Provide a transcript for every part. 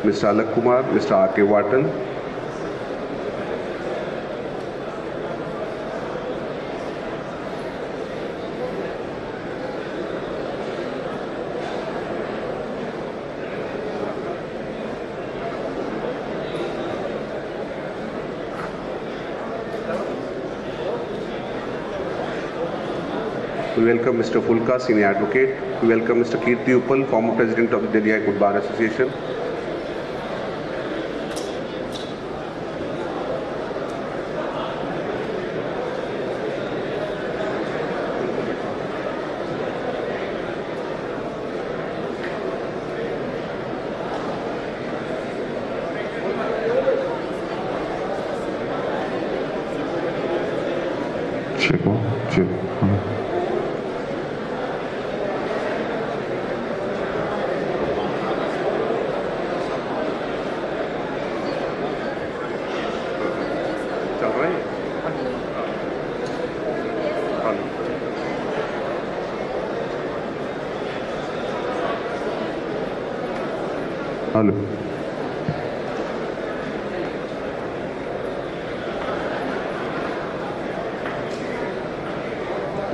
Mr. Alak Kumar, Mr. R.K. Watan. We welcome Mr. Fulka, Senior Advocate. We welcome Mr. Kirti Uppal, former President of the Delhi High Court Bar Association. Hello.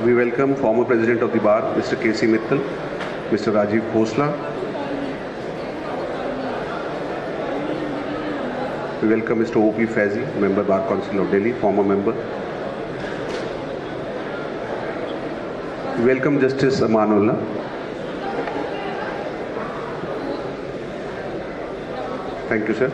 We welcome former President of the Bar, Mr. K.C. Mittal, Mr. Rajiv Khosla. We welcome Mr. O.P. Faizi, Member Bar Council of Delhi, former member. We welcome Justice Amanullah. Thank you, sir.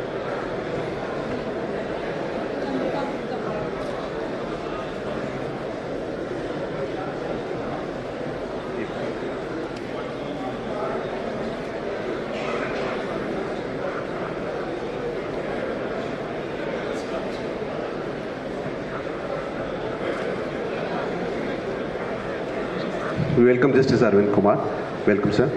We welcome Justice Arvind Kumar. Welcome, sir.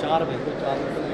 4 भाई को 4 रुपये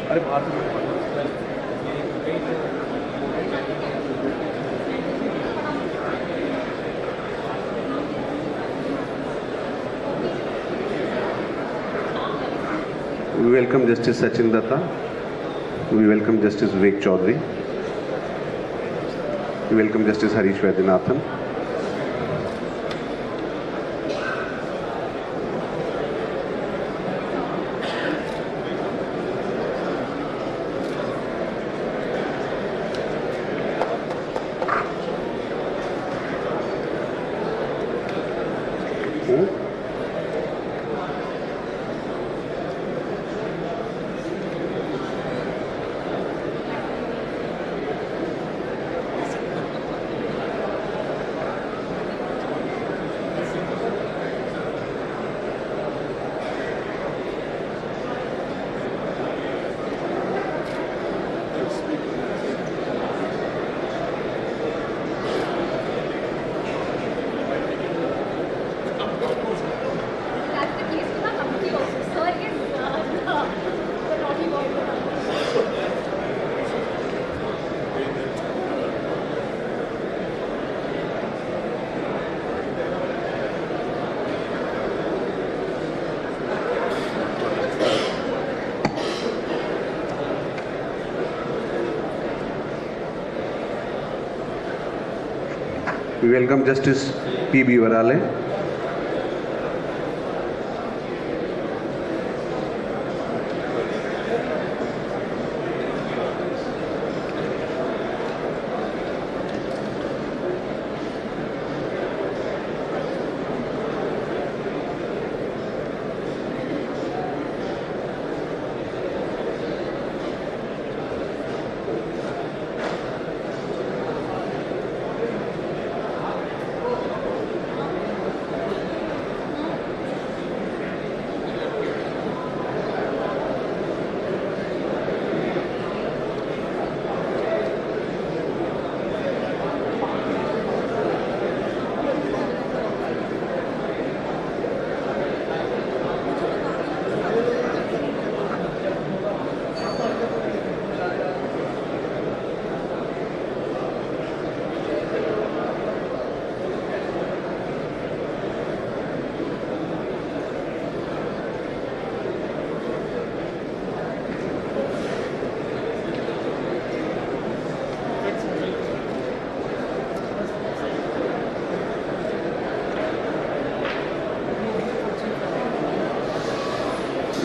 अरे बाहर से We welcome Justice Sachin Datta. We welcome Justice Vivek Chaudhary. We welcome Justice Harish Vaidyanathan. We welcome Justice P.B. Varale.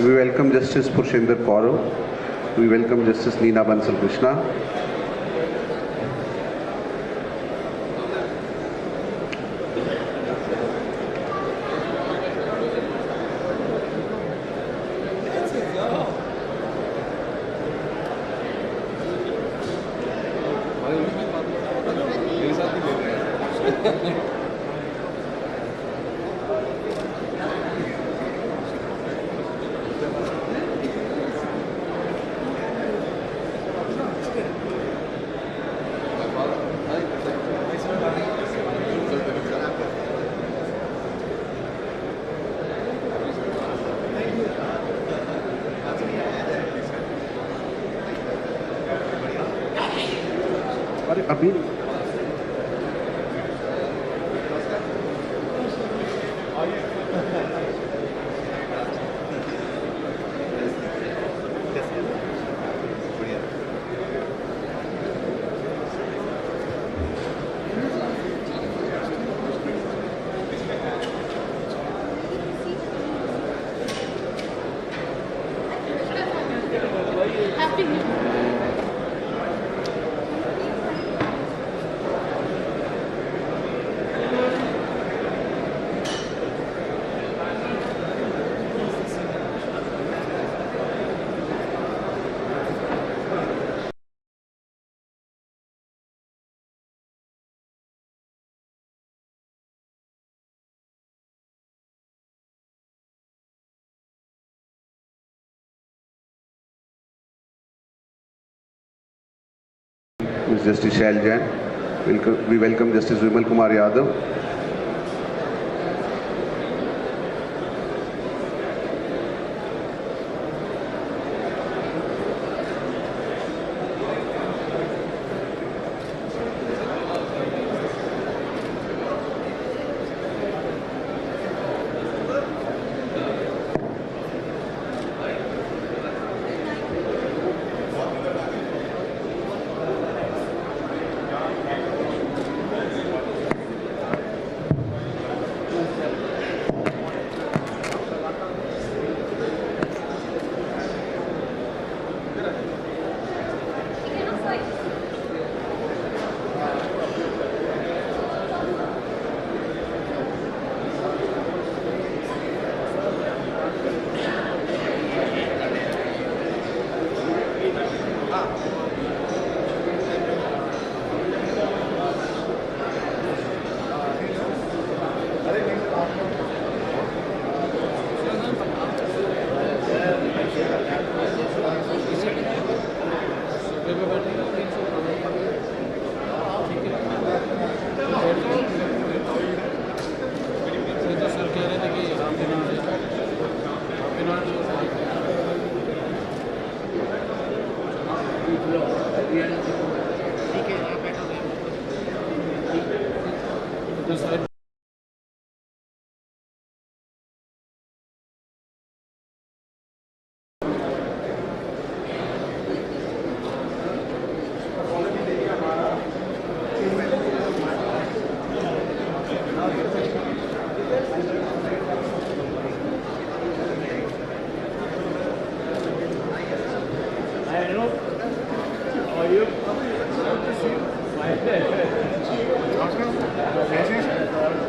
We welcome Justice Purushender Kaurav. We welcome Justice Neena Bansal Krishna. अभी Ms. Justice Shail Jain. We welcome Justice Vimal Kumar Yadav.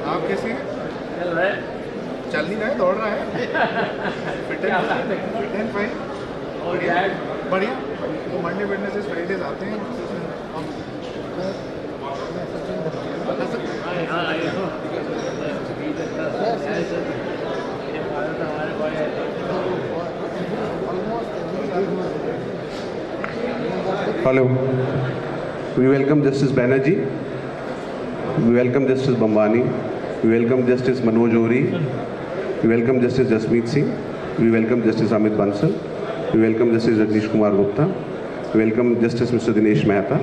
आप कैसे हैं? चल रहा है, चल नहीं रहा है, दौड़ रहा है। फिट एंड फाइन और बढ़िया। तो मंडे वेडनेसडे फ्राइडेज आते हैं। Hello. We welcome Justice Banerjee. We welcome Justice Bambani. We welcome Justice Manoj Ori. We welcome Justice Jasmeet Singh. We welcome Justice Amit Bansal. We welcome Justice Rajneesh Kumar Gupta. We welcome Justice Mr. Dinesh Mehta.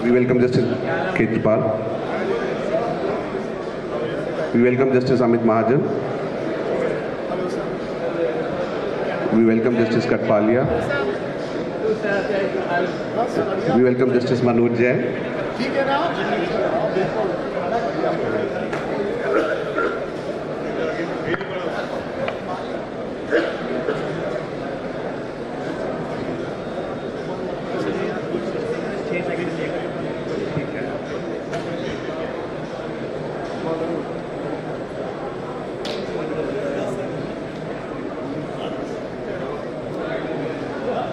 We welcome Justice Kejriwal. We welcome Justice Amit Mahajan. We welcome Justice Katpalia. We welcome Justice Manoj Jain.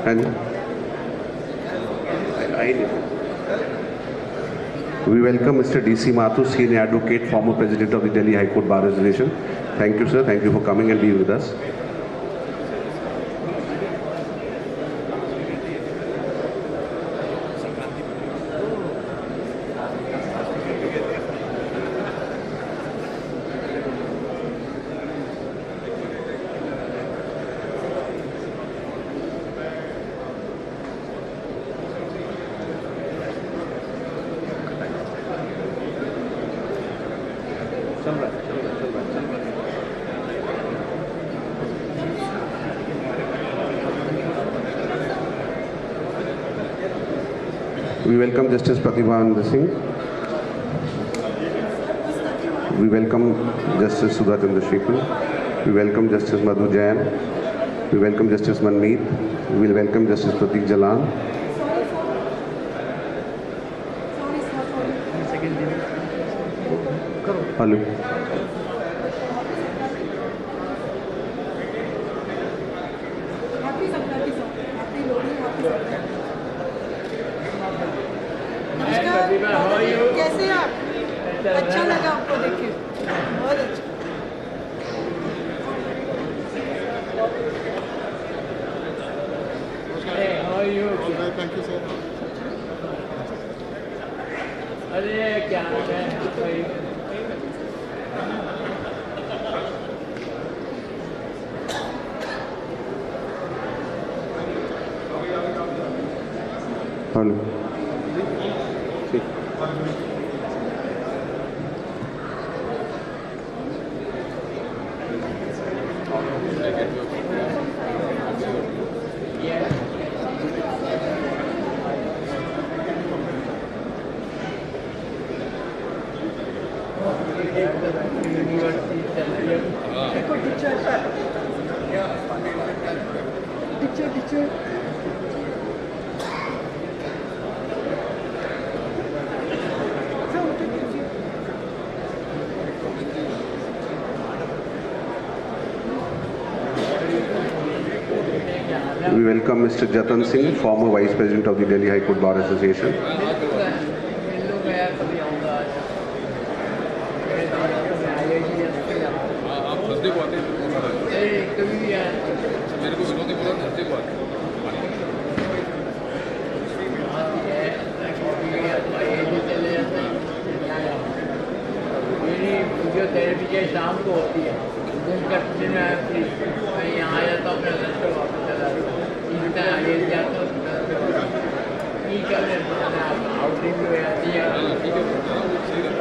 And we welcome Mr. D.C. Mathur, Senior Advocate, former President of the Delhi High Court Bar Association. Thank you, sir. Thank you for coming and being with us. We welcome Justice Pratibha Singh. We welcome Justice Sudha Chandrasekhar. We welcome Justice Madhu Jain. We welcome Justice Manmeet. We will welcome Justice Pratik Jalan. Hello. कैसे हैं आप? अच्छा लगा आपको देख के, बहुत अच्छा। Thank you sir. अरे क्या है Hello. Teacher We welcome Mr. Jatan Singh, former Vice President of the Delhi High Court Bar Association. आप थर्सडे को आते हैं मेरे को विनोद ने बोला थर्सडे को आते हैं मेरी फिजियोथेरेपी के शाम को होती है दिन मैं यहाँ आ जाता हूँ अपने घर से वापस चला जाता हूँ इस टाइम आगे जाता हूँ ठीक है आउटिंग हो जाती है ठीक है सही है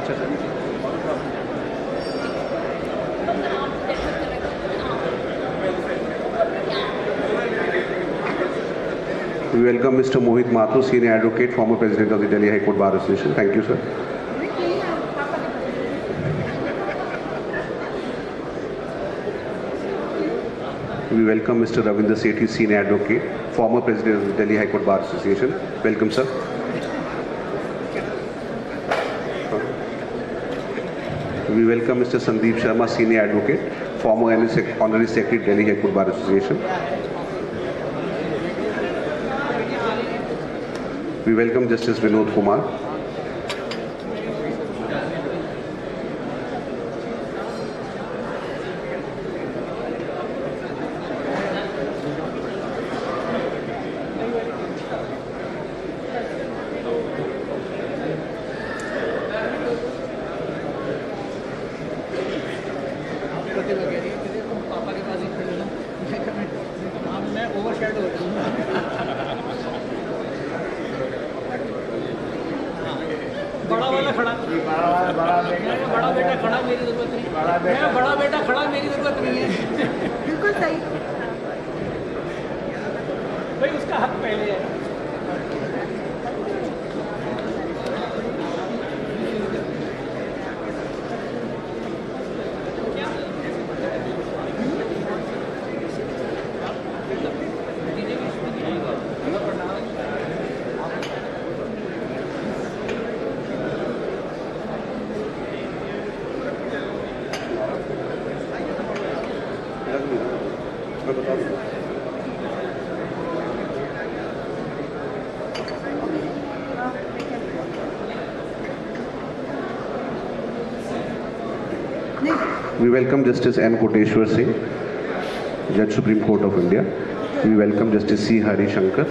अच्छा sir We welcome Mr. Mohit Mathur, Senior Advocate, former President of the Delhi High Court Bar Association. Thank you, sir. We welcome Mr. Ravinder Sethi, Senior Advocate, former President of the Delhi High Court Bar Association. Welcome, sir. We welcome Mr. Sandeep Sharma, Senior Advocate, former Honorary Secretary, Delhi High Court Bar Association. We welcome Justice Vinod Kumar. पापा के पास मैं overshadow हो बड़ा वाला खड़ा बड़ा बेटा खड़ा मेरी जरूरत नहीं बड़ा बेटा खड़ा मेरी जरूरत नहीं है बिल्कुल सही। भाई उसका हक पहले है मैं बता दूँ We welcome Justice N. Koteshwar Singh, Judge Supreme Court of India. We welcome Justice C. Hari Shankar.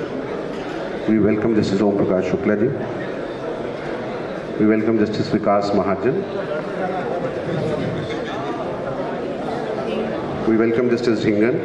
We welcome Justice Om Prakash Shukla ji. We welcome Justice Vikas Mahajan. We welcome Justice Dhingan.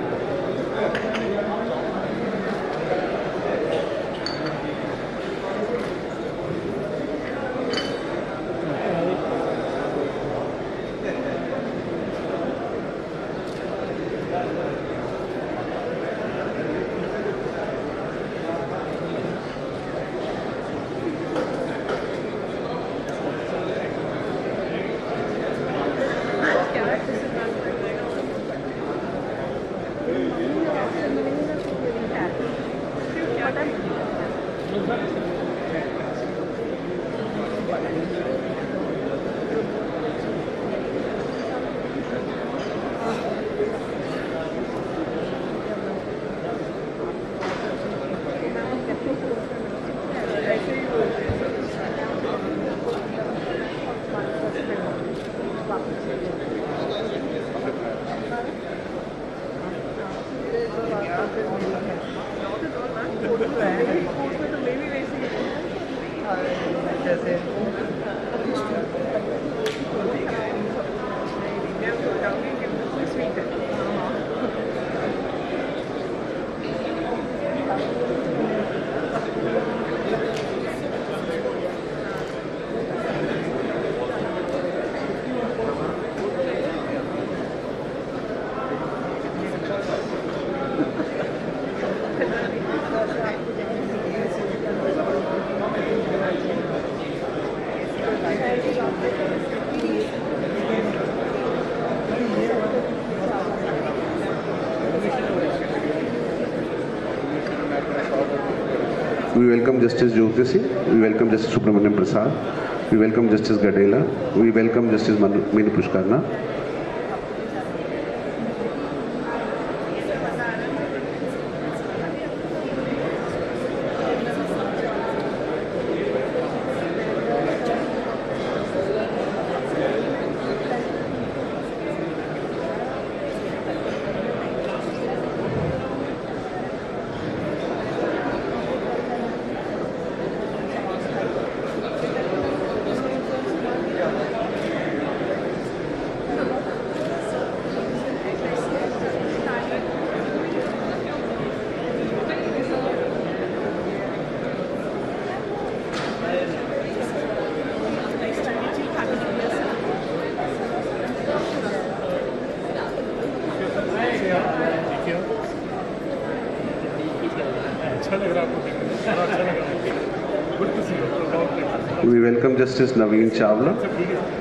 We welcome Justice Jyoti Singh. We welcome Justice Subramaniam Prasad. We welcome Justice Gadela. We welcome Justice Mini Pushkarna. We welcome Justice Naveen Chawla.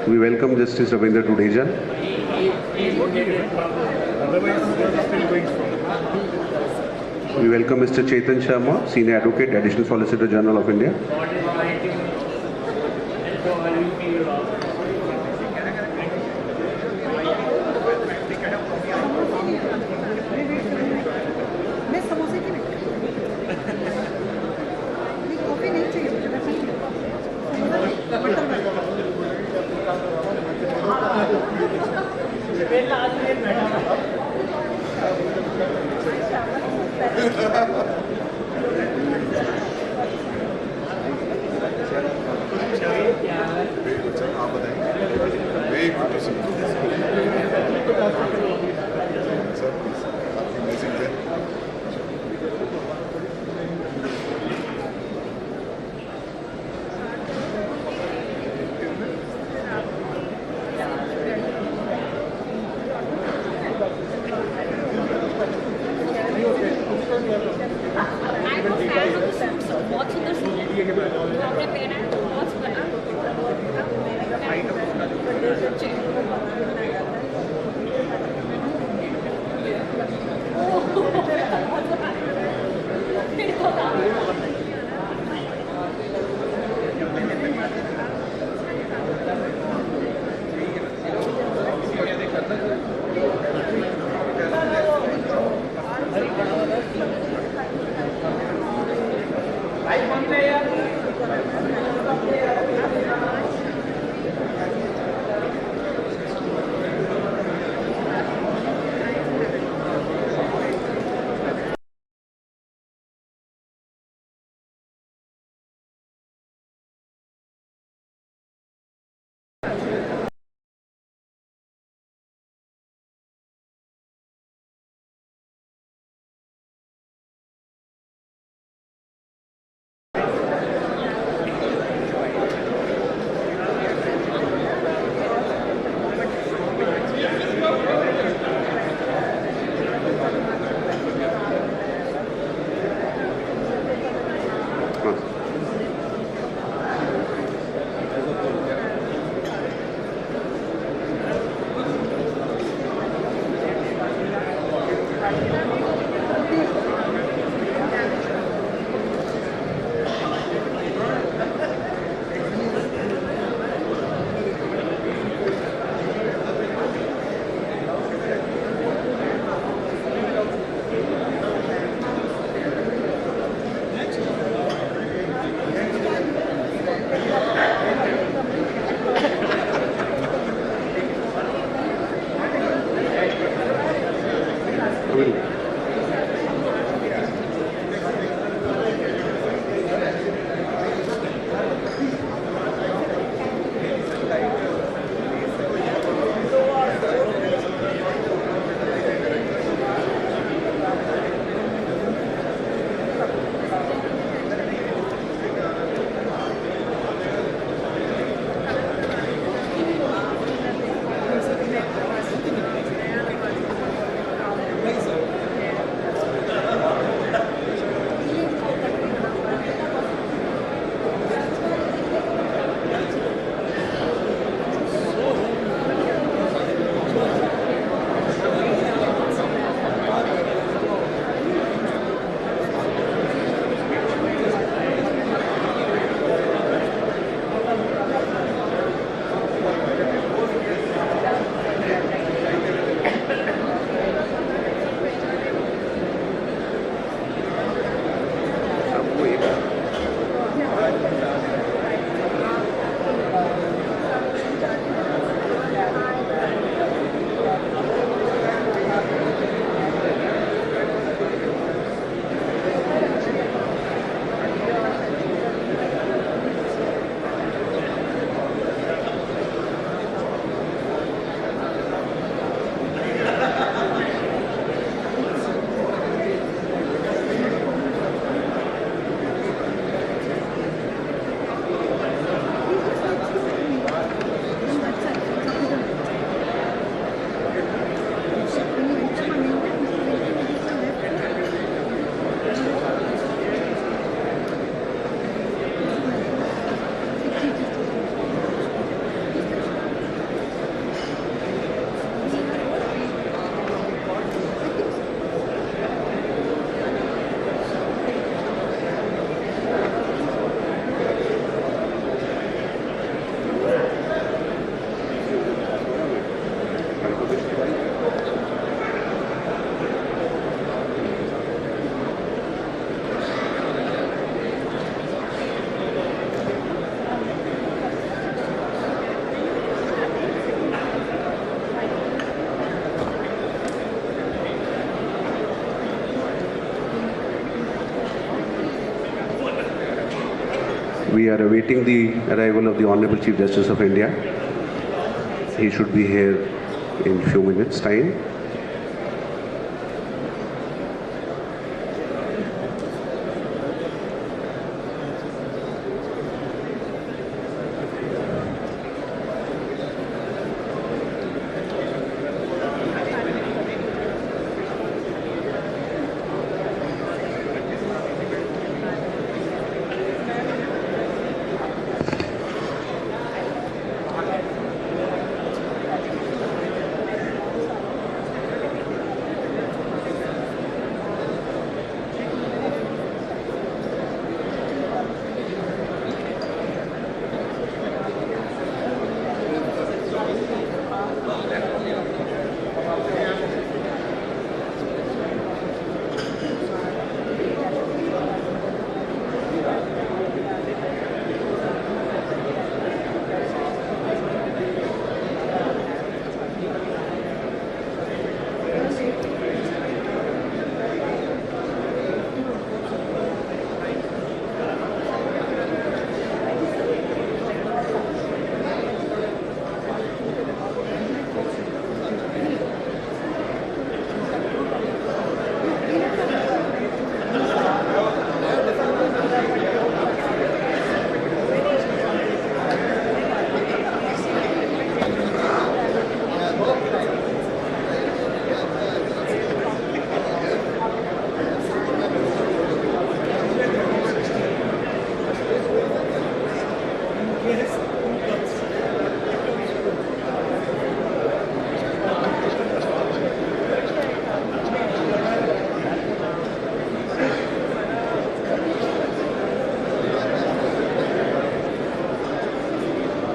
We welcome Justice Ravindra Tudeja. We welcome Mr. Chetan Sharma, Senior Advocate, Additional Solicitor General of India. मैं समोसे की नहीं coffee नहीं चाहिए मुझे मैं आप बताएं very good to see sir आपकी मैसेज है We are awaiting the arrival of the Honorable Chief Justice of India. He should be here in few minutes' time.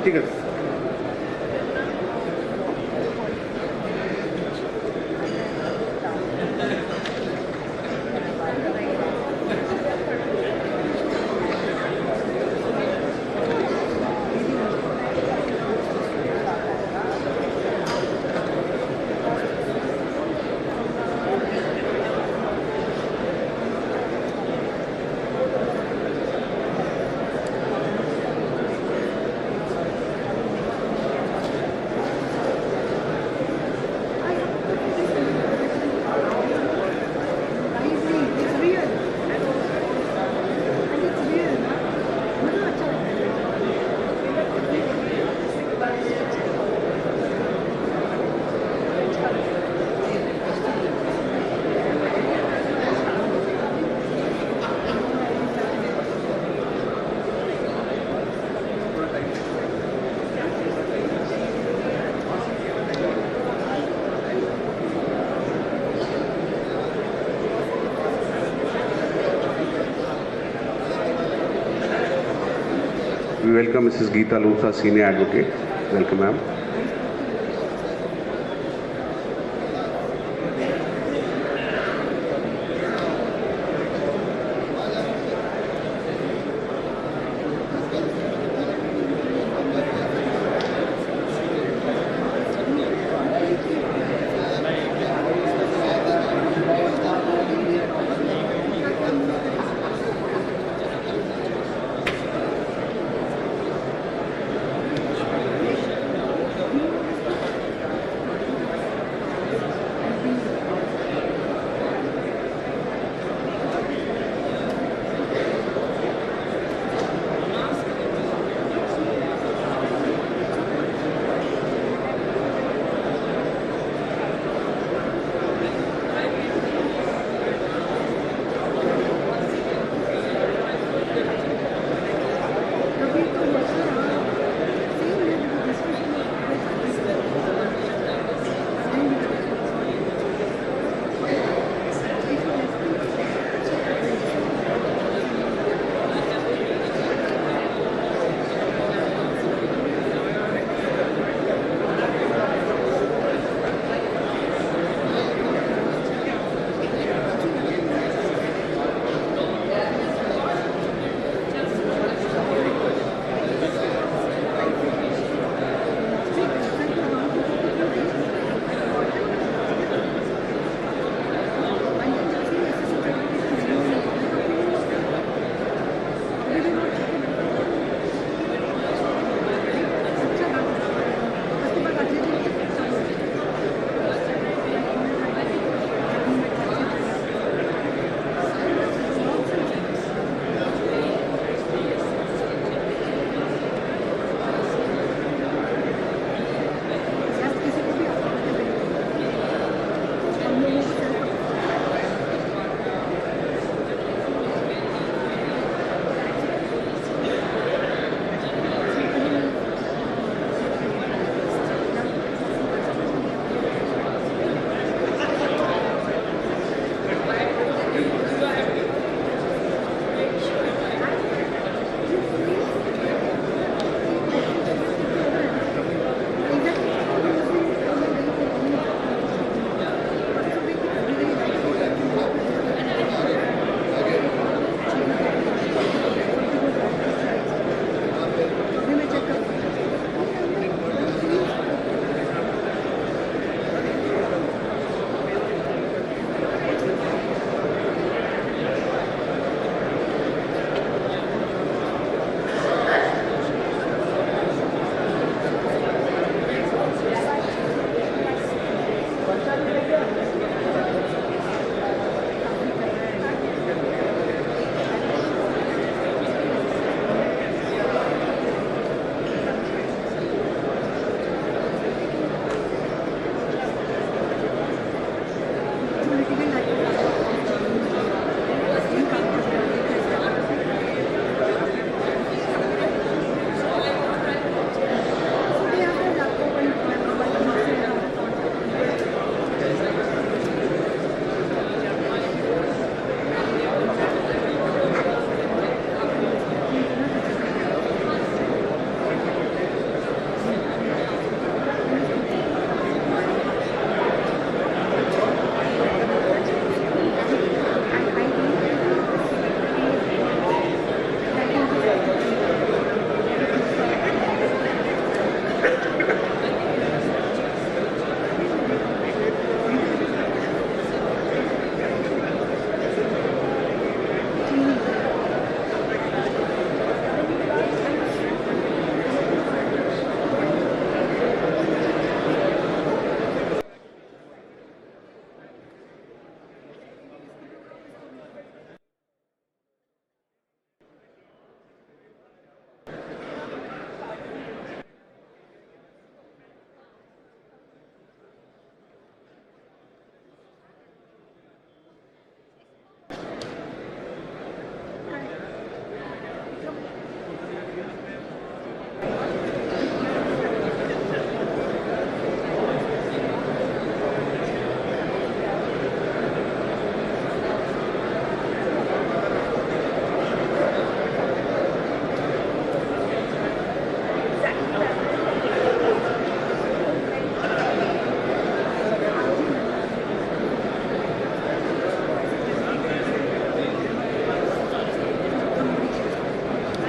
ठीक है We welcome Mrs. Geeta Luthra, Senior Advocate. Welcome, ma'am.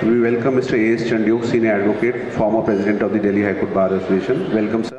We welcome Mr. A.S. Chandyok, Senior Advocate, former President of the Delhi High Court Bar Association. Welcome, sir.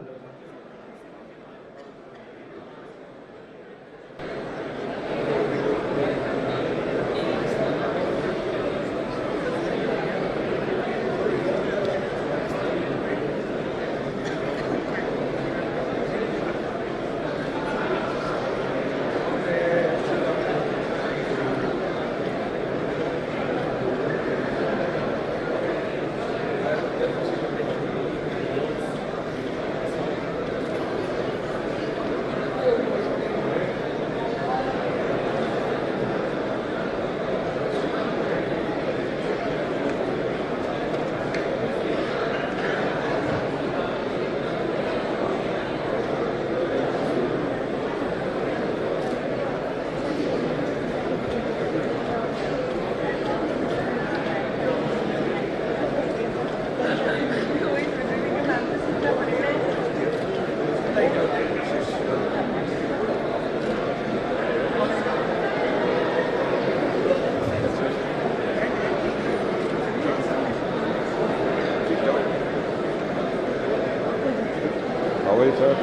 How are you, sir?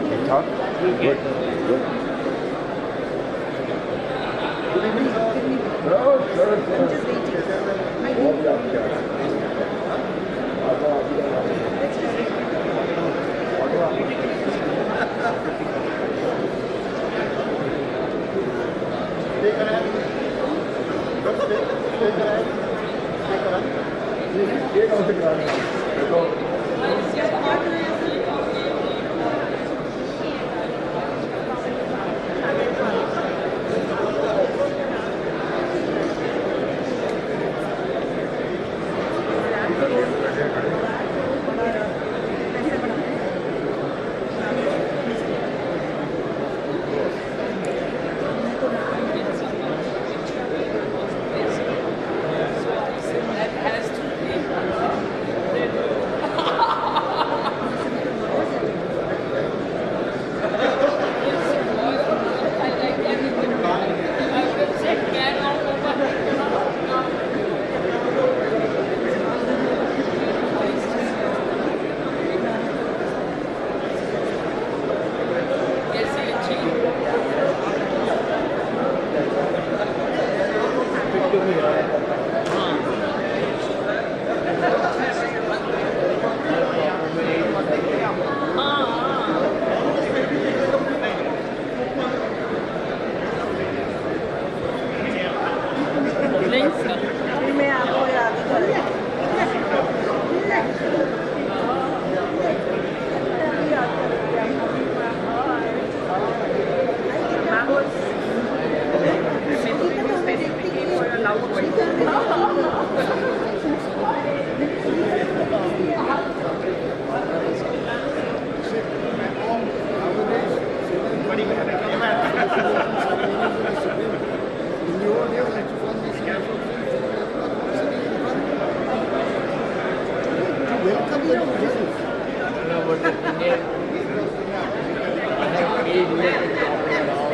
Good. Talk? Good. Good. मैं आपको याद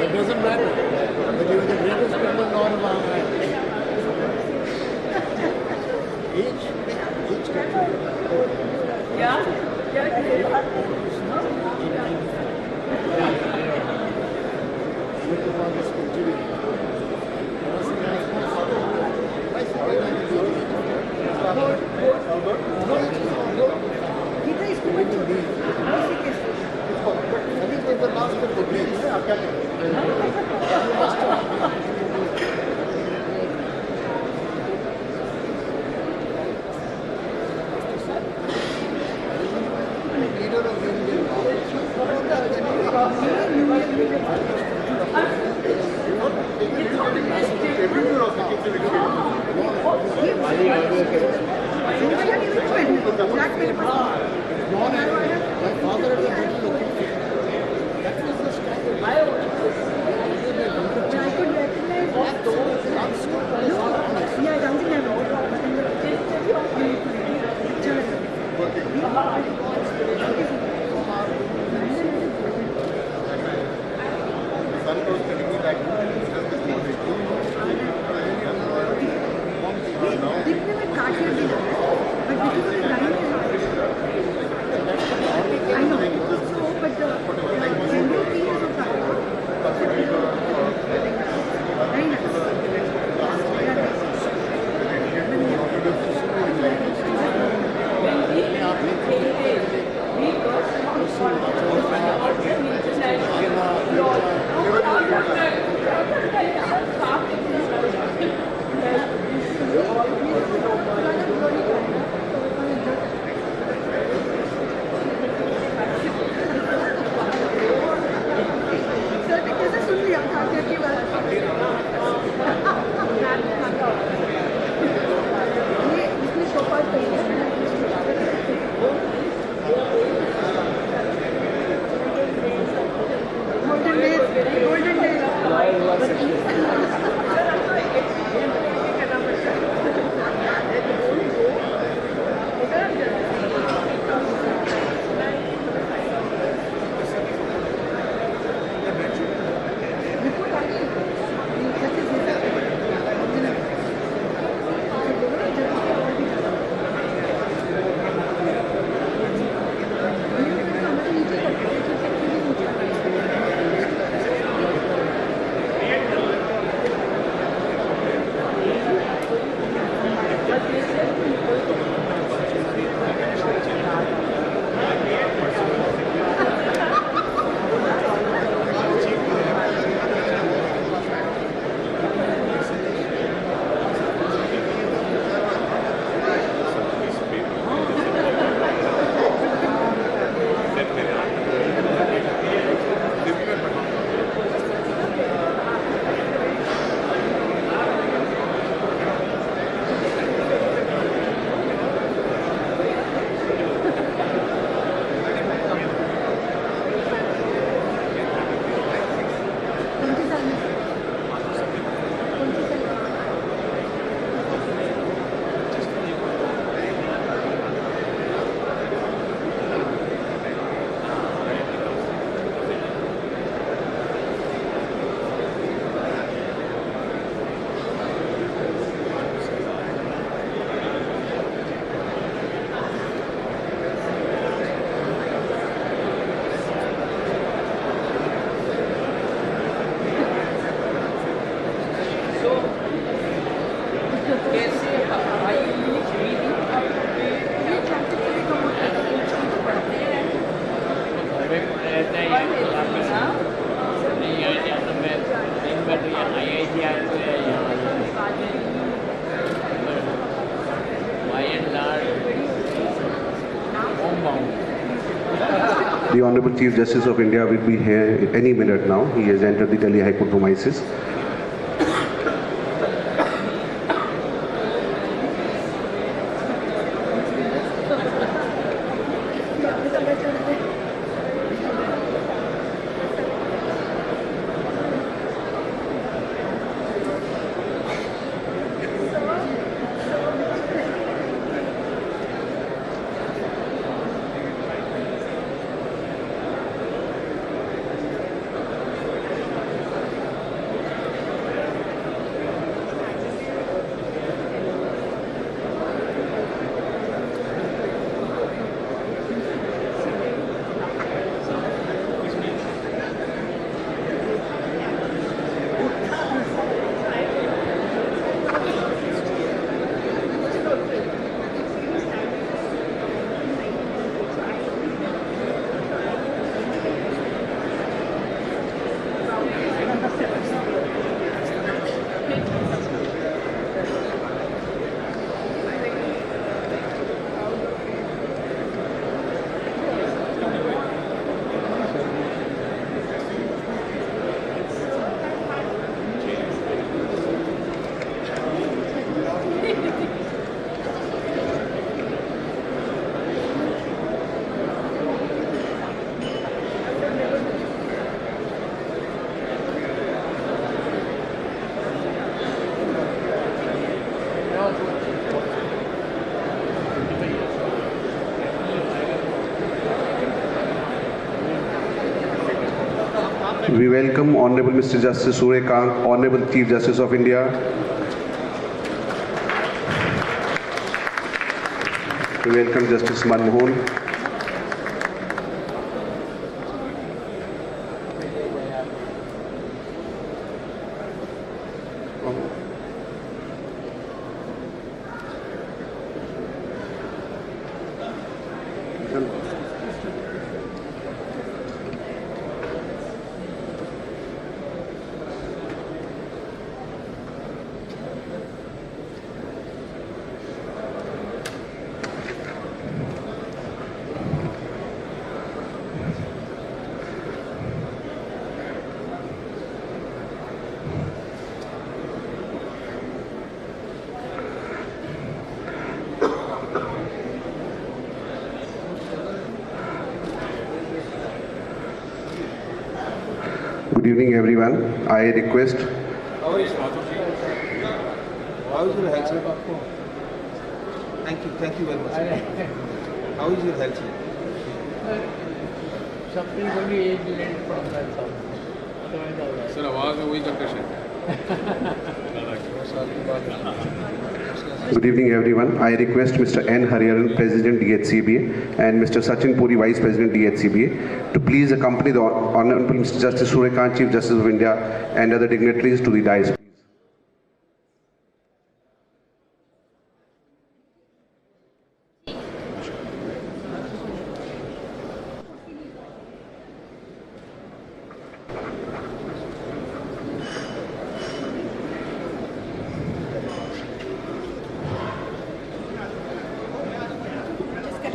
It doesn't matter whether you're the greatest people or not. Each country. घुमाऊंगा। The Honorable Chief Justice of India will be here any minute now. He has entered the Delhi High Court premises. We welcome Honorable Mr. Justice Surya, Kant, Honorable Chief Justice of India. We welcome Justice Manmohan. Good evening, everyone. I request How is your health, sir? Thank you very much. Sir. How is your health, sir? Something only 8 minutes from that song. So it's all right. Sir आवाज़ में वही condition Good evening, everyone. I request Mr. N. Hariharan, President DHCBA, and Mr. Sachin Puri, Vice President DHCBA, to please accompany the Honorable Mr. Justice Surya Kant, Chief Justice of India, and other dignitaries to the dais.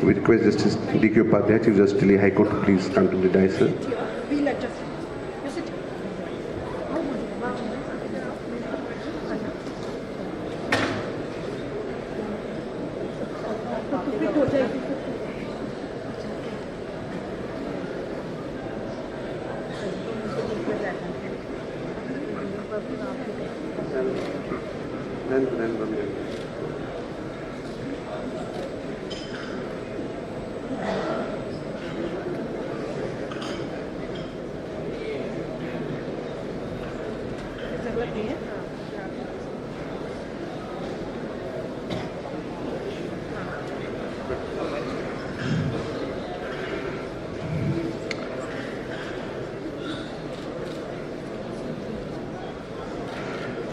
We request Justice D.K. Upadhyay, Chief Justice Delhi High Court, to please come to the dais, sir. We'll adjust. You sit. Fit हो जाएगी. जरूरत नहीं है.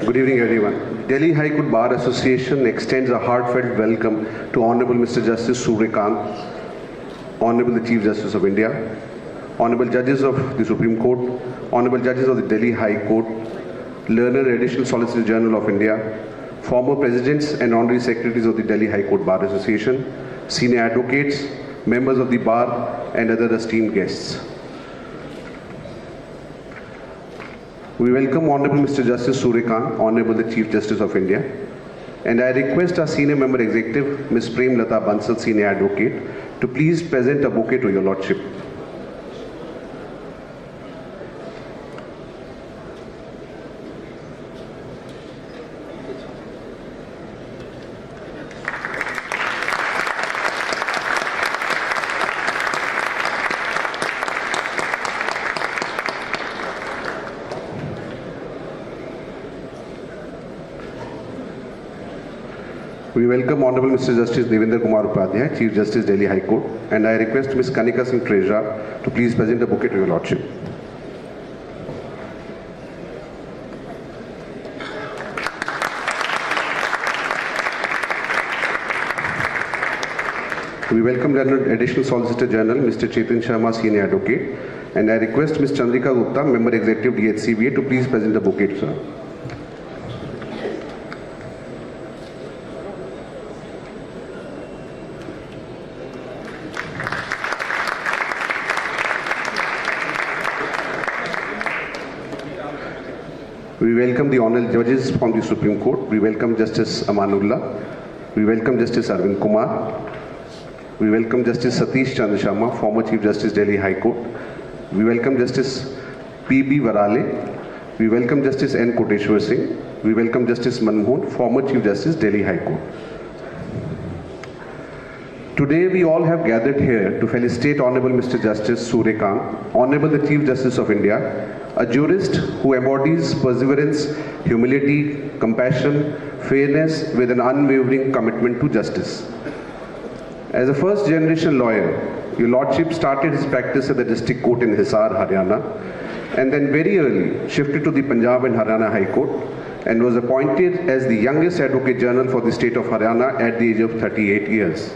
Good evening, everyone. Delhi High Court Bar Association extends a heartfelt welcome to Honorable Mr. Justice Surya Kant, Honorable the Chief Justice of India, Honorable Judges of the Supreme Court, Honorable Judges of the Delhi High Court, Learned Additional Solicitor General of India, former Presidents and Honorary Secretaries of the Delhi High Court Bar Association, Senior Advocates, members of the bar, and other esteemed guests. We welcome Honorable Mr. Justice Surya, Honorable the Chief Justice of India, and I request our Senior Member Executive, Ms. Prem Lata Bansal, Senior Advocate, to please present a bouquet to your Lordship. We welcome Honorable Mr. Justice Devendra Kumar Upadhyay, Chief Justice, Delhi High Court, and I request Ms. Kanika Singh Treasurer to please present a bouquet to your Lordship. We welcome the Additional Solicitor General, Mr. Chetan Sharma, Senior Advocate, and I request Ms. Chandrika Gupta, Member Executive, DHCBA, to please present the bouquet, sir. We welcome the honorable judges from the Supreme Court. We welcome Justice Amanullah. We welcome Justice Arvind Kumar. We welcome Justice Satish Chandra Sharma, former Chief Justice, Delhi High Court. We welcome Justice P.B. Varale. We welcome Justice N. Koteshwar Singh. We welcome Justice Manmohan, former Chief Justice, Delhi High Court. Today we all have gathered here to felicitate Honorable Mr. Justice Surya Kant, Honorable the Chief Justice of India, a jurist who embodies perseverance, humility, compassion, fairness with an unwavering commitment to justice. As a first-generation lawyer, your Lordship started his practice at the District Court in Hisar, Haryana, and then very early shifted to the Punjab and Haryana High Court and was appointed as the youngest Advocate General for the state of Haryana at the age of 38 years.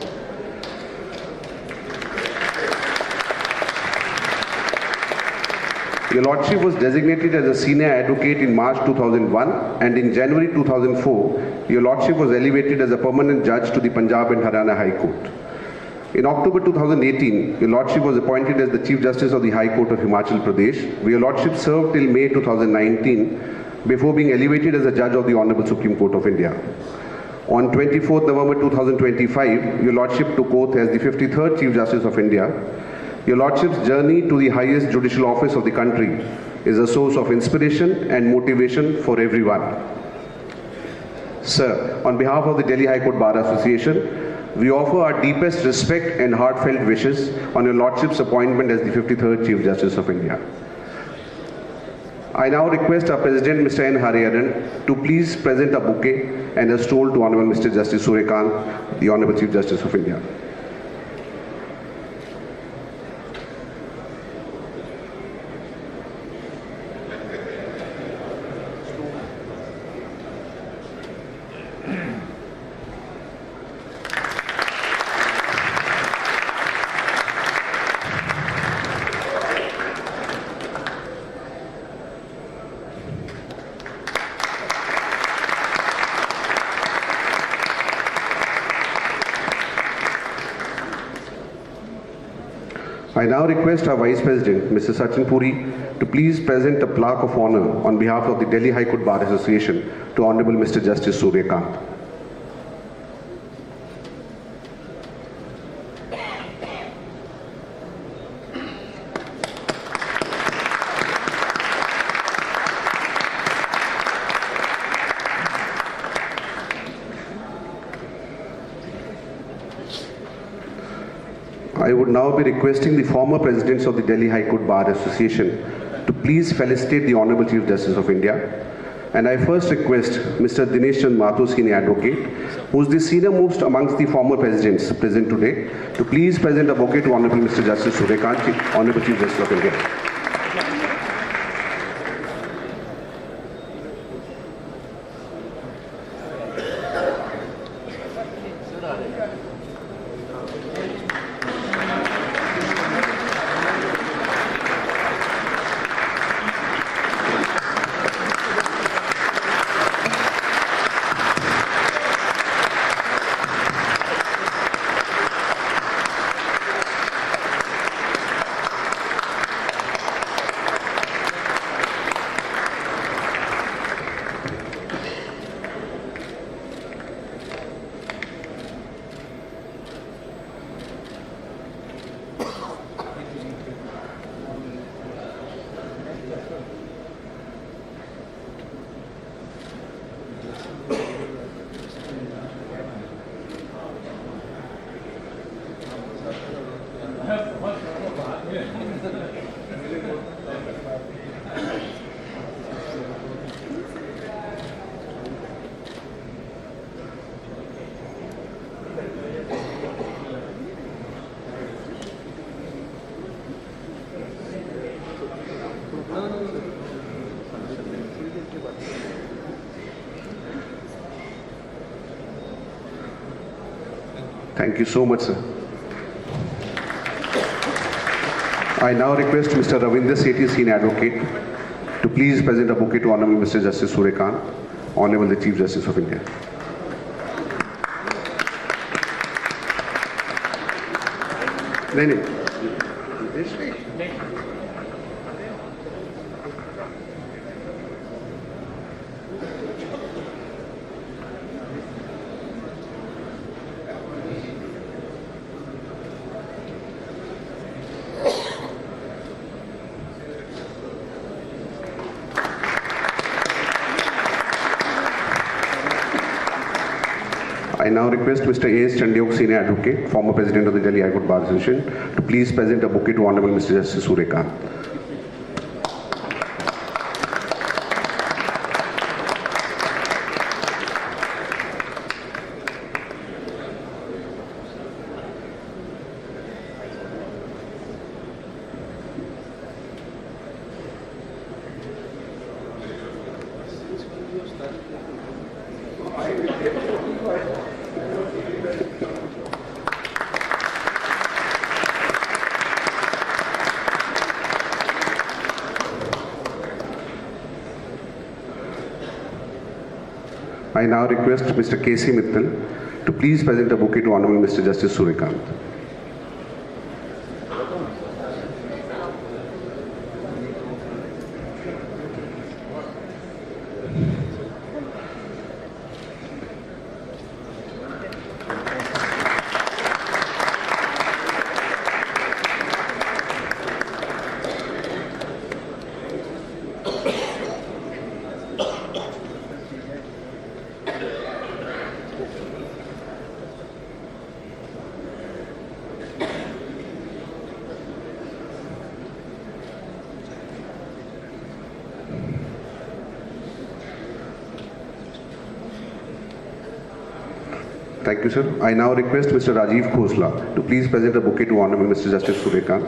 Your Lordship was designated as a senior advocate in March 2001, and in January 2004, your Lordship was elevated as a permanent judge to the Punjab and Haryana High Court. In October 2018, your Lordship was appointed as the Chief Justice of the High Court of Himachal Pradesh, where your Lordship served till May 2019 before being elevated as a judge of the Honorable Supreme Court of India. On 24th November 2025, your Lordship took oath as the 53rd Chief Justice of India. Your Lordship's journey to the highest judicial office of the country is a source of inspiration and motivation for everyone. Sir, on behalf of the Delhi High Court Bar Association, we offer our deepest respect and heartfelt wishes on your Lordship's appointment as the 53rd Chief Justice of India. I now request our President, Mr. N. Hariharan, to please present a bouquet and a stroll to Honorable Mr. Justice Surya Kant, the Honorable Chief Justice of India. I now request our Vice President, Mr. Sachin Puri, to please present a plaque of honor on behalf of the Delhi High Court Bar Association to Honorable Mr. Justice Surya Kant. I would now be requesting the former presidents of the Delhi High Court Bar Association to please felicitate the Honorable Chief Justice of India. And I first request Mr. Dinesh Chand Mathur, Senior Advocate, who is the senior most amongst the former presidents present today, to please present a bouquet to Honorable Mr. Justice Surya Kant, Honorable Chief Justice of India. Thank you so much, sir. I now request Mr. Ravinder Sethi, Senior Advocate, to please present a bouquet to Honorable Mr. Justice Surya Kant, Honorable the Chief Justice of India. I now request Mr. A.S. Chandiok, Senior Advocate, former President of the Delhi High Court Bar Association, to please present a bouquet to Honorable Mr. Justice Surya Kant. I now request Mr. K.C. Mittal to please present a bouquet to Honorable Mr. Justice Surya Kant. Thank you, sir. I now request Mr. Rajiv Khosla to please present a bouquet to Honorable Mr. Justice Surya Kant.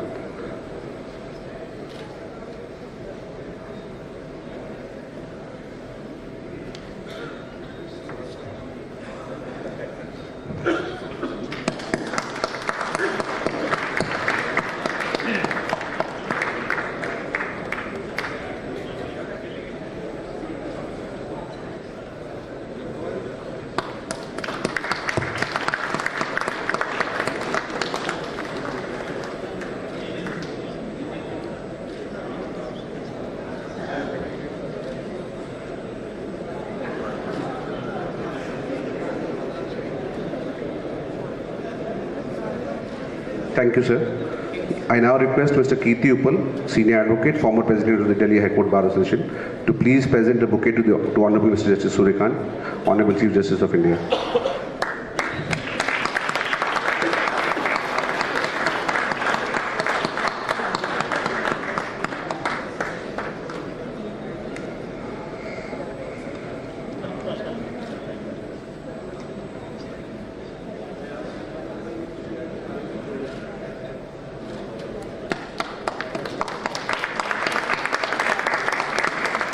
Thank you, sir. I now request Mr. Kirti Uppal, Senior Advocate, former President of the Delhi High Court Bar Association, to please present a bouquet to Honorable Mr. Justice Surya Kant, Honorable Chief Justice of India.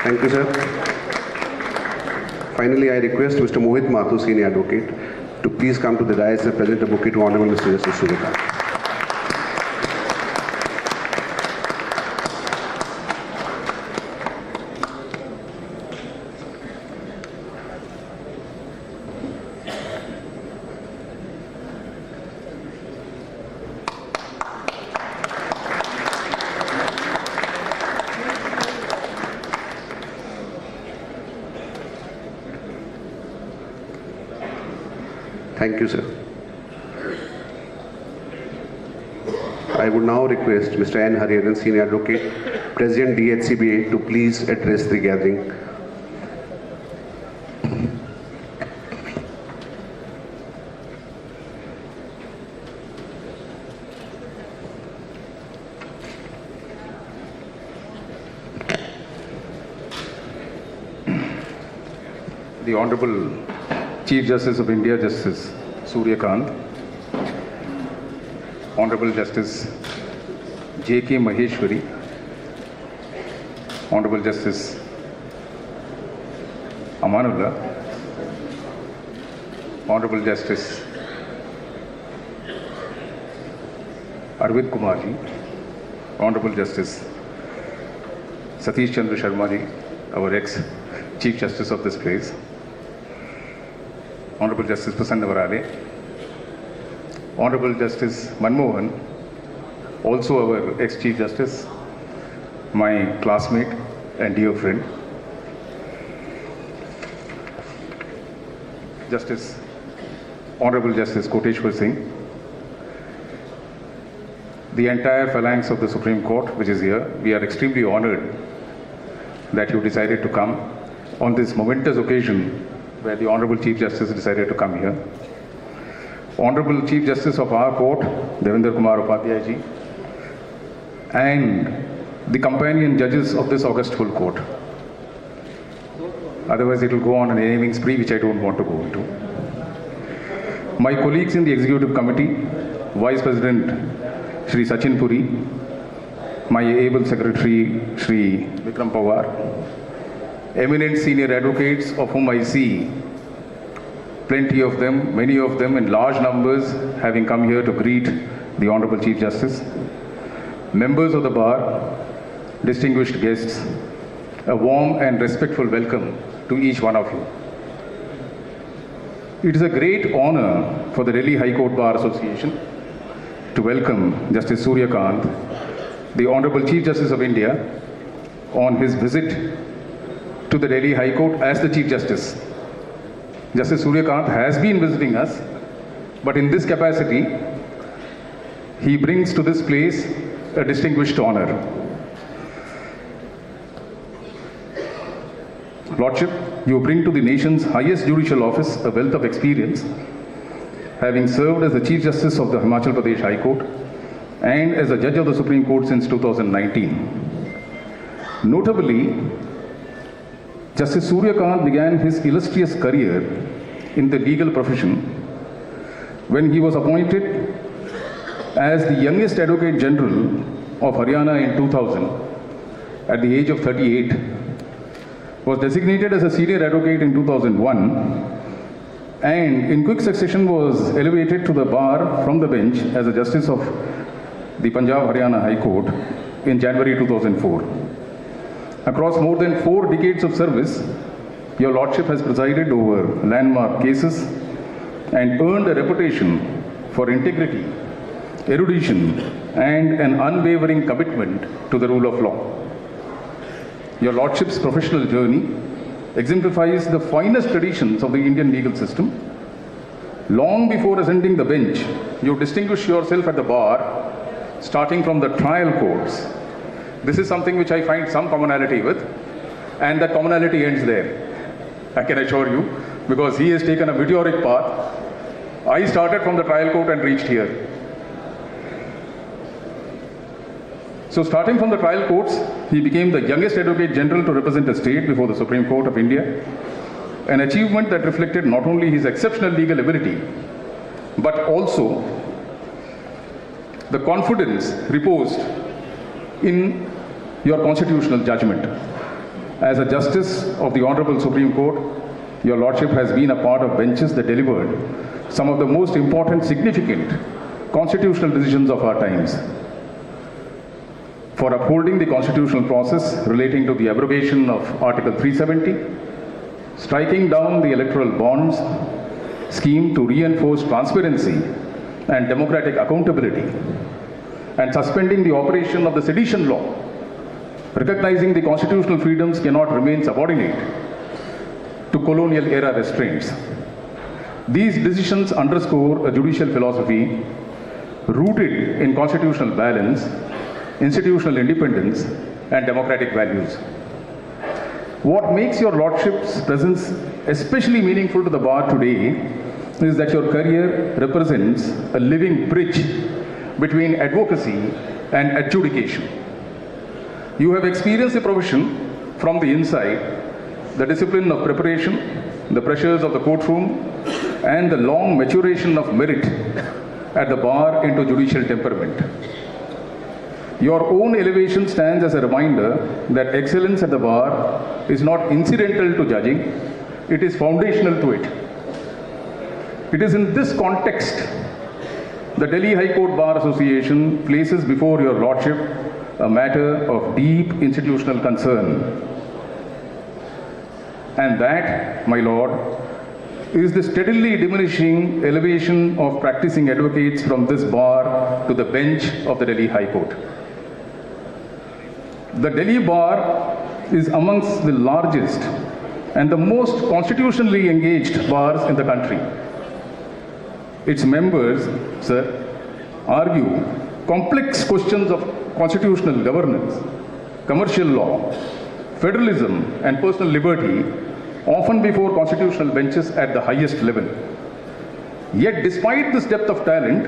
Thank you, sir. Finally, I request Mr. Mohit Mathur, Senior Advocate, to please come to the dais and present a bouquet to Honorable Mr. Justice Surya Kant. Thank you, sir. I would now request Mr. N. Hariharan, Senior Advocate, President DHCBA, to please address the gathering. The Honorable Chief Justice of India, Justice Surya Kant, Honorable Justice J.K. Maheshwari, Honorable Justice Amanullah, Honorable Justice Arvind Kumarji, Honorable Justice Satish Chandra Sharma ji, our ex-Chief Justice of this place, Honorable Justice Prasanna Varale, Honorable Justice Manmohan, also our ex-Chief Justice, my classmate and dear friend, Honorable Justice Koteshwar Singh, the entire phalanx of the Supreme Court which is here. We are extremely honored that you decided to come on this momentous occasion where the Honorable Chief Justice decided to come here. Honorable Chief Justice of our court, Devendra Kumar Upadhyay ji, and the companion judges of this august full court. Otherwise it will go on an naming spree which I don't want to go into. My colleagues in the Executive Committee, Vice President Shri Sachin Puri, my able Secretary Shri Vikram Pawar, eminent senior advocates of whom I see plenty of them, many of them in large numbers having come here to greet the Honorable Chief Justice, members of the bar, distinguished guests, a warm and respectful welcome to each one of you. It is a great honor for the Delhi High Court Bar Association to welcome Justice Surya Kant, the Honorable Chief Justice of India, on his visit to the Delhi High Court as the Chief Justice. Justice Surya Kant has been visiting us, but in this capacity, he brings to this place a distinguished honor. Lordship, you bring to the nation's highest judicial office a wealth of experience, having served as the Chief Justice of the Himachal Pradesh High Court and as a Judge of the Supreme Court since 2019. Notably, Justice Surya Kant began his illustrious career in the legal profession when he was appointed as the youngest Advocate General of Haryana in 2000 at the age of 38, was designated as a senior advocate in 2001, and in quick succession was elevated to the bar from the bench as a Justice of the Punjab Haryana High Court in January 2004. Across more than 4 decades of service, your Lordship has presided over landmark cases and earned a reputation for integrity, erudition, and an unwavering commitment to the rule of law. Your Lordship's professional journey exemplifies the finest traditions of the Indian legal system. Long before ascending the bench, you distinguished yourself at the bar, starting from the trial courts. This is something which I find some commonality with, and that commonality ends there, I can assure you, because he has taken a meteoric path. I started from the trial court and reached here. So starting from the trial courts, he became the youngest Advocate General to represent a state before the Supreme Court of India, an achievement that reflected not only his exceptional legal ability, but also the confidence reposed in your constitutional judgment. As a Justice of the Honorable Supreme Court, your Lordship has been a part of benches that delivered some of the most important, significant constitutional decisions of our times. For upholding the constitutional process relating to the abrogation of Article 370, striking down the electoral bonds scheme to reinforce transparency and democratic accountability, and suspending the operation of the sedition law, recognizing the constitutional freedoms cannot remain subordinate to colonial era restraints. These decisions underscore a judicial philosophy rooted in constitutional balance, institutional independence, and democratic values. What makes your Lordship's presence especially meaningful to the bar today is that your career represents a living bridge between advocacy and adjudication. You have experienced the profession from the inside, the discipline of preparation, the pressures of the courtroom, and the long maturation of merit at the bar into judicial temperament. Your own elevation stands as a reminder that excellence at the bar is not incidental to judging, it is foundational to it. It is in this context the Delhi High Court Bar Association places before your Lordship a matter of deep institutional concern. And that, my Lord, is the steadily diminishing elevation of practicing advocates from this bar to the bench of the Delhi High Court. The Delhi Bar is amongst the largest and the most constitutionally engaged bars in the country. Its members, sir, argue complex questions of constitutional governance, commercial law, federalism, and personal liberty, often before constitutional benches at the highest level. Yet, despite this depth of talent,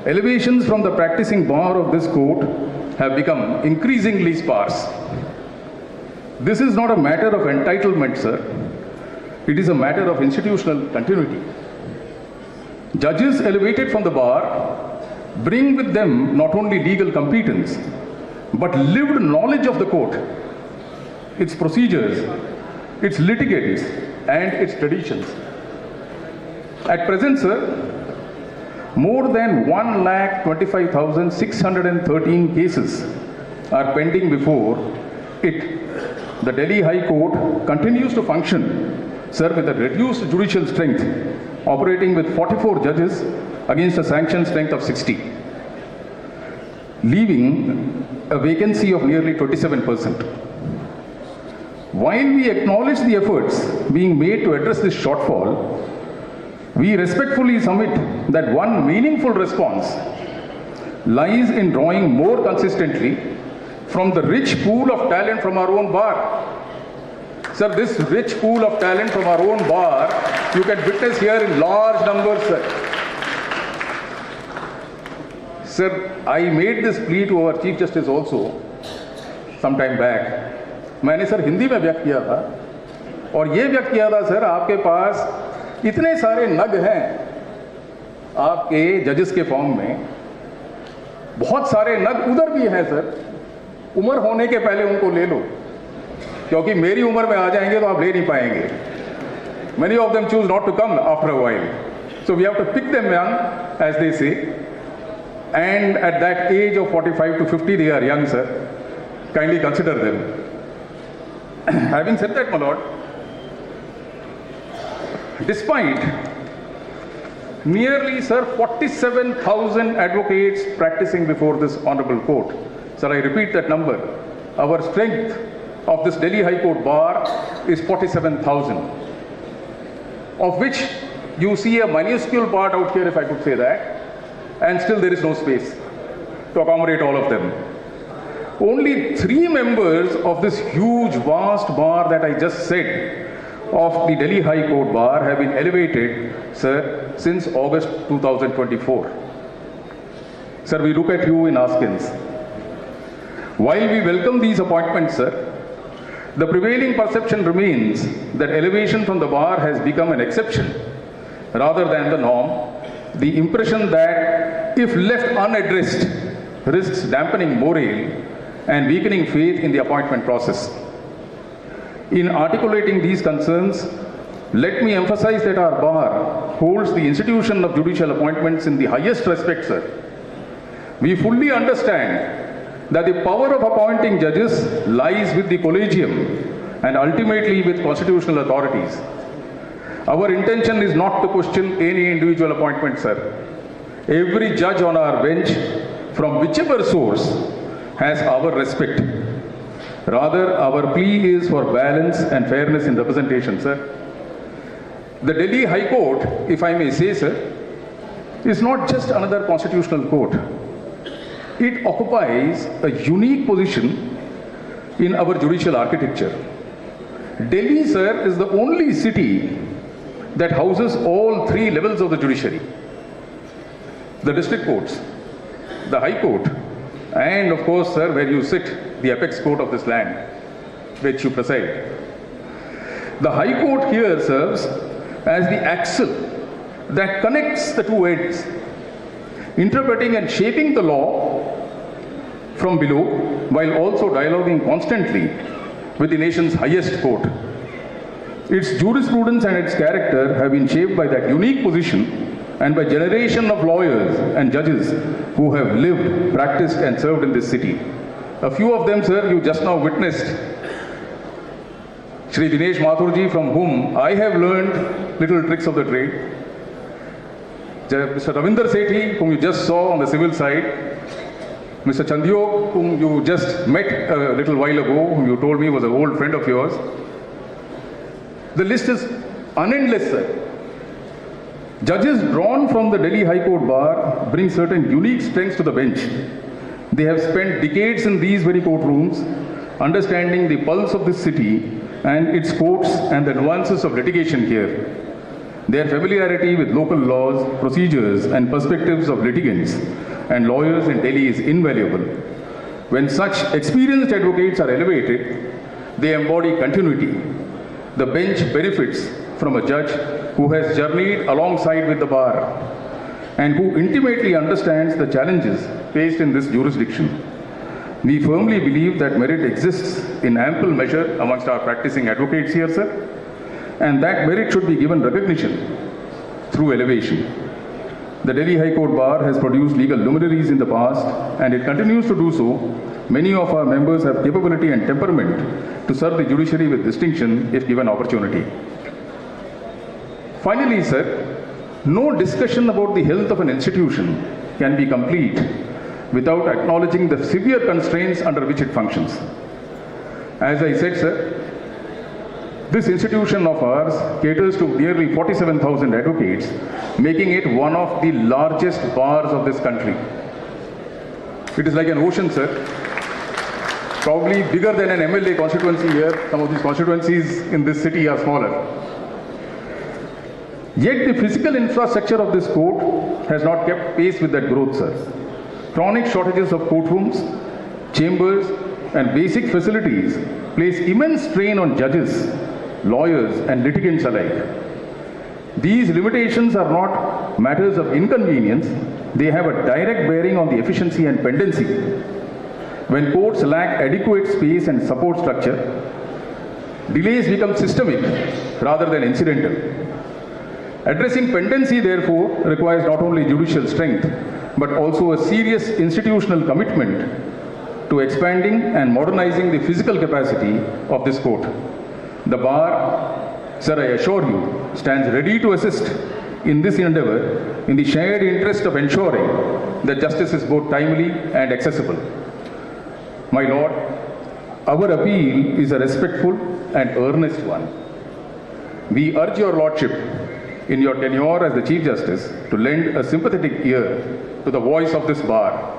elevations from the practicing bar of this court have become increasingly sparse. This is not a matter of entitlement, sir. It is a matter of institutional continuity. Judges elevated from the bar bring with them not only legal competence, but lived knowledge of the court, its procedures, its litigants, and its traditions. At present, sir, more than 1,25,613 cases are pending before it. The Delhi High Court continues to function, sir, with a reduced judicial strength, operating with 44 judges against a sanctioned strength of 60, leaving a vacancy of nearly 27%. While we acknowledge the efforts being made to address this shortfall, we respectfully submit that one meaningful response lies in drawing more consistently from the rich pool of talent from our own bar. Sir, this rich pool of talent from our own bar, you can witness here in large numbers, sir. Sir, I made this plea to our Chief Justice also some time back. मैंने sir Hindi में व्यक्त किया था और ये व्यक्त किया था सर, आपके पास इतने सारे नग हैं आपके जजेस के फॉर्म में, बहुत सारे नग उधर भी हैं सर, उम्र होने के पहले उनको ले लो, क्योंकि मेरी उम्र में आ जाएंगे तो आप ले नहीं पाएंगे. Many of them choose not to come after a while. So we have to pick them young, as they say. And at that age of 45 to 50, they are young, sir. Kindly consider them. Having said that, my lord, despite nearly, sir, 47,000 advocates practicing before this honorable court, sir, I repeat that number, our strength of this Delhi High Court bar is 47,000, of which you see a minuscule part out here, if I could say that, and still there is no space to accommodate all of them. Only 3 members of this huge, vast bar that I just said of the Delhi High Court bar have been elevated, sir, since August 2024. Sir, we look at you in askance. While we welcome these appointments, sir, the prevailing perception remains that elevation from the bar has become an exception rather than the norm. The impression that, if left unaddressed, risks dampening morale and weakening faith in the appointment process. In articulating these concerns, let me emphasize that our bar holds the institution of judicial appointments in the highest respect, sir. We fully understand that the power of appointing judges lies with the collegium and ultimately with constitutional authorities. Our intention is not to question any individual appointment, sir. Every judge on our bench, from whichever source, has our respect. Rather, our plea is for balance and fairness in representation, sir. The Delhi High Court, if I may say, sir, is not just another constitutional court. It occupies a unique position in our judicial architecture. Delhi, sir, is the only city that houses all 3 levels of the judiciary. The district courts, the High Court, and of course, sir, where you sit, the apex court of this land, which you preside. The High Court here serves as the axle that connects the 2 ends, interpreting and shaping the law from below, while also dialoguing constantly with the nation's highest court. Its jurisprudence and its character have been shaped by that unique position and by generation of lawyers and judges who have lived, practiced and served in this city. A few of them, sir, you just now witnessed. Shri Dinesh Mathurji, from whom I have learned little tricks of the trade. Mr. Ravinder Sethi, whom you just saw on the civil side. Mr. Chandyok, whom you just met a little while ago, whom you told me was an old friend of yours. The list is unendless, sir. Judges drawn from the Delhi High Court bar bring certain unique strengths to the bench. They have spent decades in these very courtrooms, understanding the pulse of this city and its courts and the nuances of litigation here. Their familiarity with local laws, procedures and perspectives of litigants and lawyers in Delhi is invaluable. When such experienced advocates are elevated, they embody continuity. The bench benefits from a judge who has journeyed alongside with the bar and who intimately understands the challenges faced in this jurisdiction. We firmly believe that merit exists in ample measure amongst our practicing advocates here, sir, and that merit should be given recognition through elevation. The Delhi High Court bar has produced legal luminaries in the past and it continues to do so. Many of our members have capability and temperament to serve the judiciary with distinction if given opportunity. Finally, sir, no discussion about the health of an institution can be complete without acknowledging the severe constraints under which it functions. As I said, sir, this institution of ours caters to nearly 47,000 advocates, making it one of the largest bars of this country. It is like an ocean, sir. Probably bigger than an MLA constituency here. Some of these constituencies in this city are smaller. Yet the physical infrastructure of this court has not kept pace with that growth, sir. Chronic shortages of courtrooms, chambers, and basic facilities place immense strain on judges, lawyers, and litigants alike. These limitations are not matters of inconvenience, they have a direct bearing on the efficiency and pendency. When courts lack adequate space and support structure, delays become systemic rather than incidental. Addressing pendency, therefore, requires not only judicial strength, but also a serious institutional commitment to expanding and modernizing the physical capacity of this court. The bar, sir, I assure you, stands ready to assist in this endeavor in the shared interest of ensuring that justice is both timely and accessible. My Lord, our appeal is a respectful and earnest one. We urge your Lordship, in your tenure as the Chief Justice, to lend a sympathetic ear to the voice of this bar.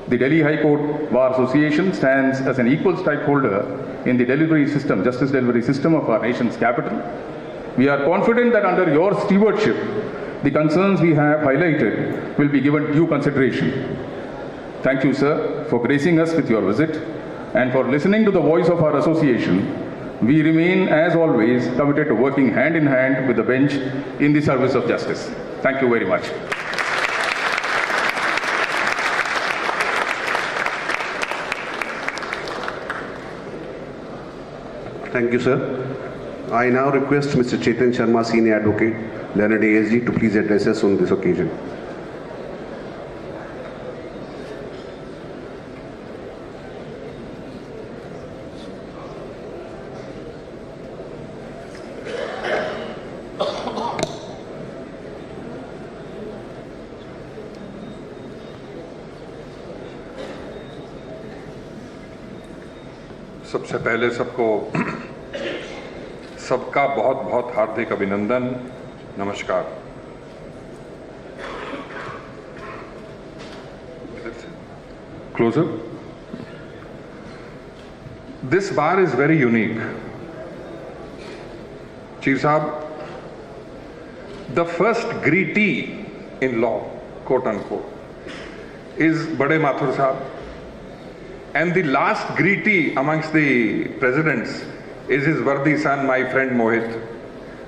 The Delhi High Court Bar Association stands as an equal stakeholder in the delivery system, justice delivery system of our nation's capital. We are confident that under your stewardship, the concerns we have highlighted will be given due consideration. Thank you, sir, for gracing us with your visit and for listening to the voice of our association. We remain, as always, committed to working hand in hand with the bench in the service of justice. Thank you very much. Thank you, sir. I now request Mr. Chetan Sharma, Senior Advocate, Learned ASG, to please address us on this occasion. सबसे पहले सबका बहुत बहुत हार्दिक अभिनंदन, नमस्कार। Closer. This bar is very unique. Chief Sahab, the first greetee in law, quote unquote, is Bade Mathur Sahab. And the last greetee amongst the presidents is his worthy son, my friend Mohit,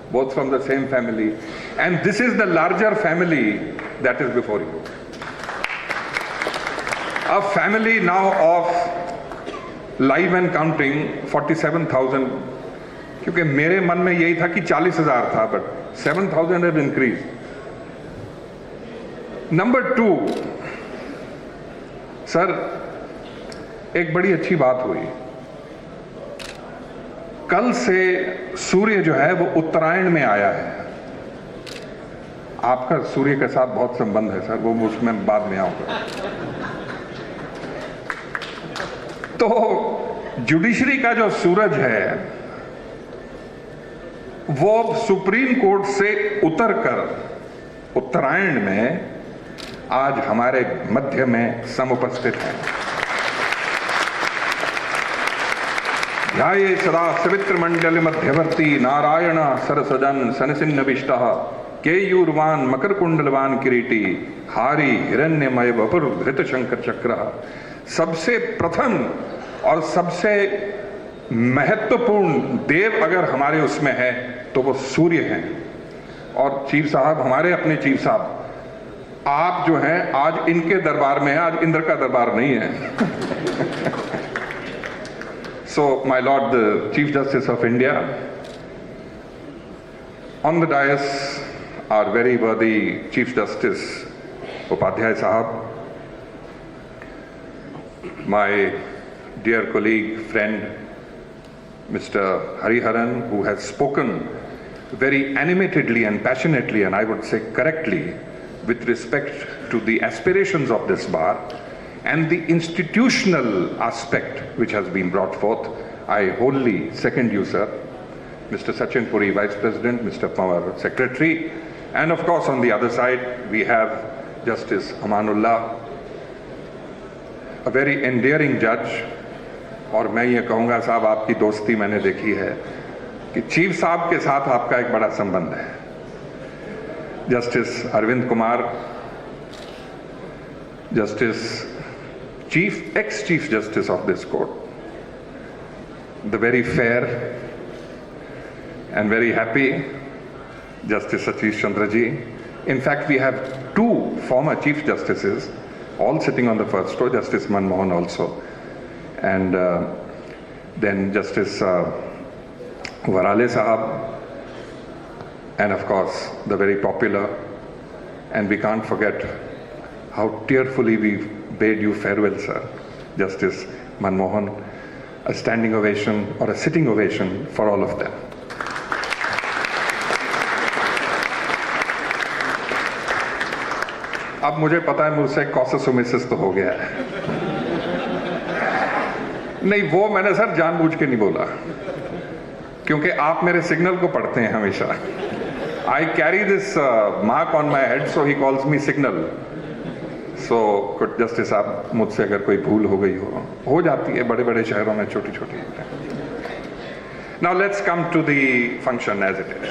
both from the same family. And this is the larger family that is before you. a family now of live and counting 47,000, क्योंकि मेरे मन में यही था कि 40,000 था, but 7,000 have increased. Number 2, sir एक बड़ी अच्छी बात हुई, कल से सूर्य जो है वो उत्तरायण में आया है. आपका सूर्य के साथ बहुत संबंध है सर, वो उसमें बाद में आऊंगा. तो जुडिशरी का जो सूरज है वो सुप्रीम कोर्ट से उतरकर उत्तरायण में आज हमारे मध्य में समुपस्थित है. ध्याये सदा सवित्रमंडल मध्यवर्ती नारायण सरसजन सनसिन्नविष्टः केयूरवान मकर कुंडलवान किरीटी हारी हिरण्यमय वपुर धृत शंकर चक्र. सबसे प्रथम और सबसे महत्वपूर्ण देव अगर हमारे उसमें है तो वो सूर्य हैं. और चीफ साहब, हमारे अपने चीफ साहब, आप जो हैं आज इनके दरबार में हैं, आज इंद्र का दरबार नहीं है. So, my Lord, the Chief Justice of India, on the dais, our very worthy Chief Justice Upadhyay Sahab, my dear colleague, friend, Mr. Hariharan, who has spoken very animatedly and passionately, and I would say correctly, with respect to the aspirations of this bar and the institutional aspect which has been brought forth. I wholly second you, sir. Mr. Sachin Puri, Vice President, Mr. Pawar, Secretary, and of course on the other side we have Justice Amanullah, a very endearing judge. और मैं ये कहूँगा साहब, आपकी दोस्ती मैंने देखी है कि चीफ साहब के साथ आपका एक बड़ा संबंध है. Justice Arvind Kumar, justice ex-Chief Justice of this court, the very fair and very happy Justice Satish Chandra ji. In fact, we have 2 former Chief Justices all sitting on the first row, Justice Manmohan also, and then Justice Varale Sahab, and of course the very popular, and we can't forget how tearfully we bade you farewell, sir, Justice Manmohan. A standing ovation or a sitting ovation for all of them. अब मुझे पता है मुझसे कॉसस ओमिसिस तो हो गया है. नहीं, वो मैंने सर जानबूझ के नहीं बोला, क्योंकि आप मेरे सिग्नल को पढ़ते हैं हमेशा. I carry this mark on my head, so he calls me signal. So, कुछ जस्टिस साहब, मुझसे अगर कोई भूल हो गई हो जाती है, बड़े बड़े शहरों में छोटी छोटी. Now let's come to the function as it is.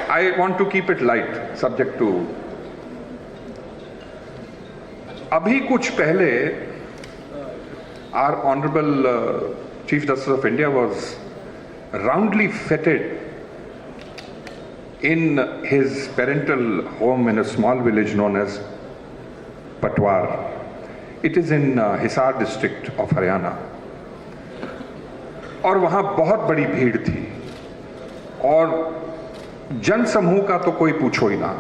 I want to keep it light, subject to. अभी कुछ पहले our Honorable Chief Justice of India was roundly feted in his parental home in a small village known as Patwar. It is in Hisar district of Haryana. और वहाँ बहुत बड़ी भीड़ थी और जन समूह का तो कोई पूछो ही ना,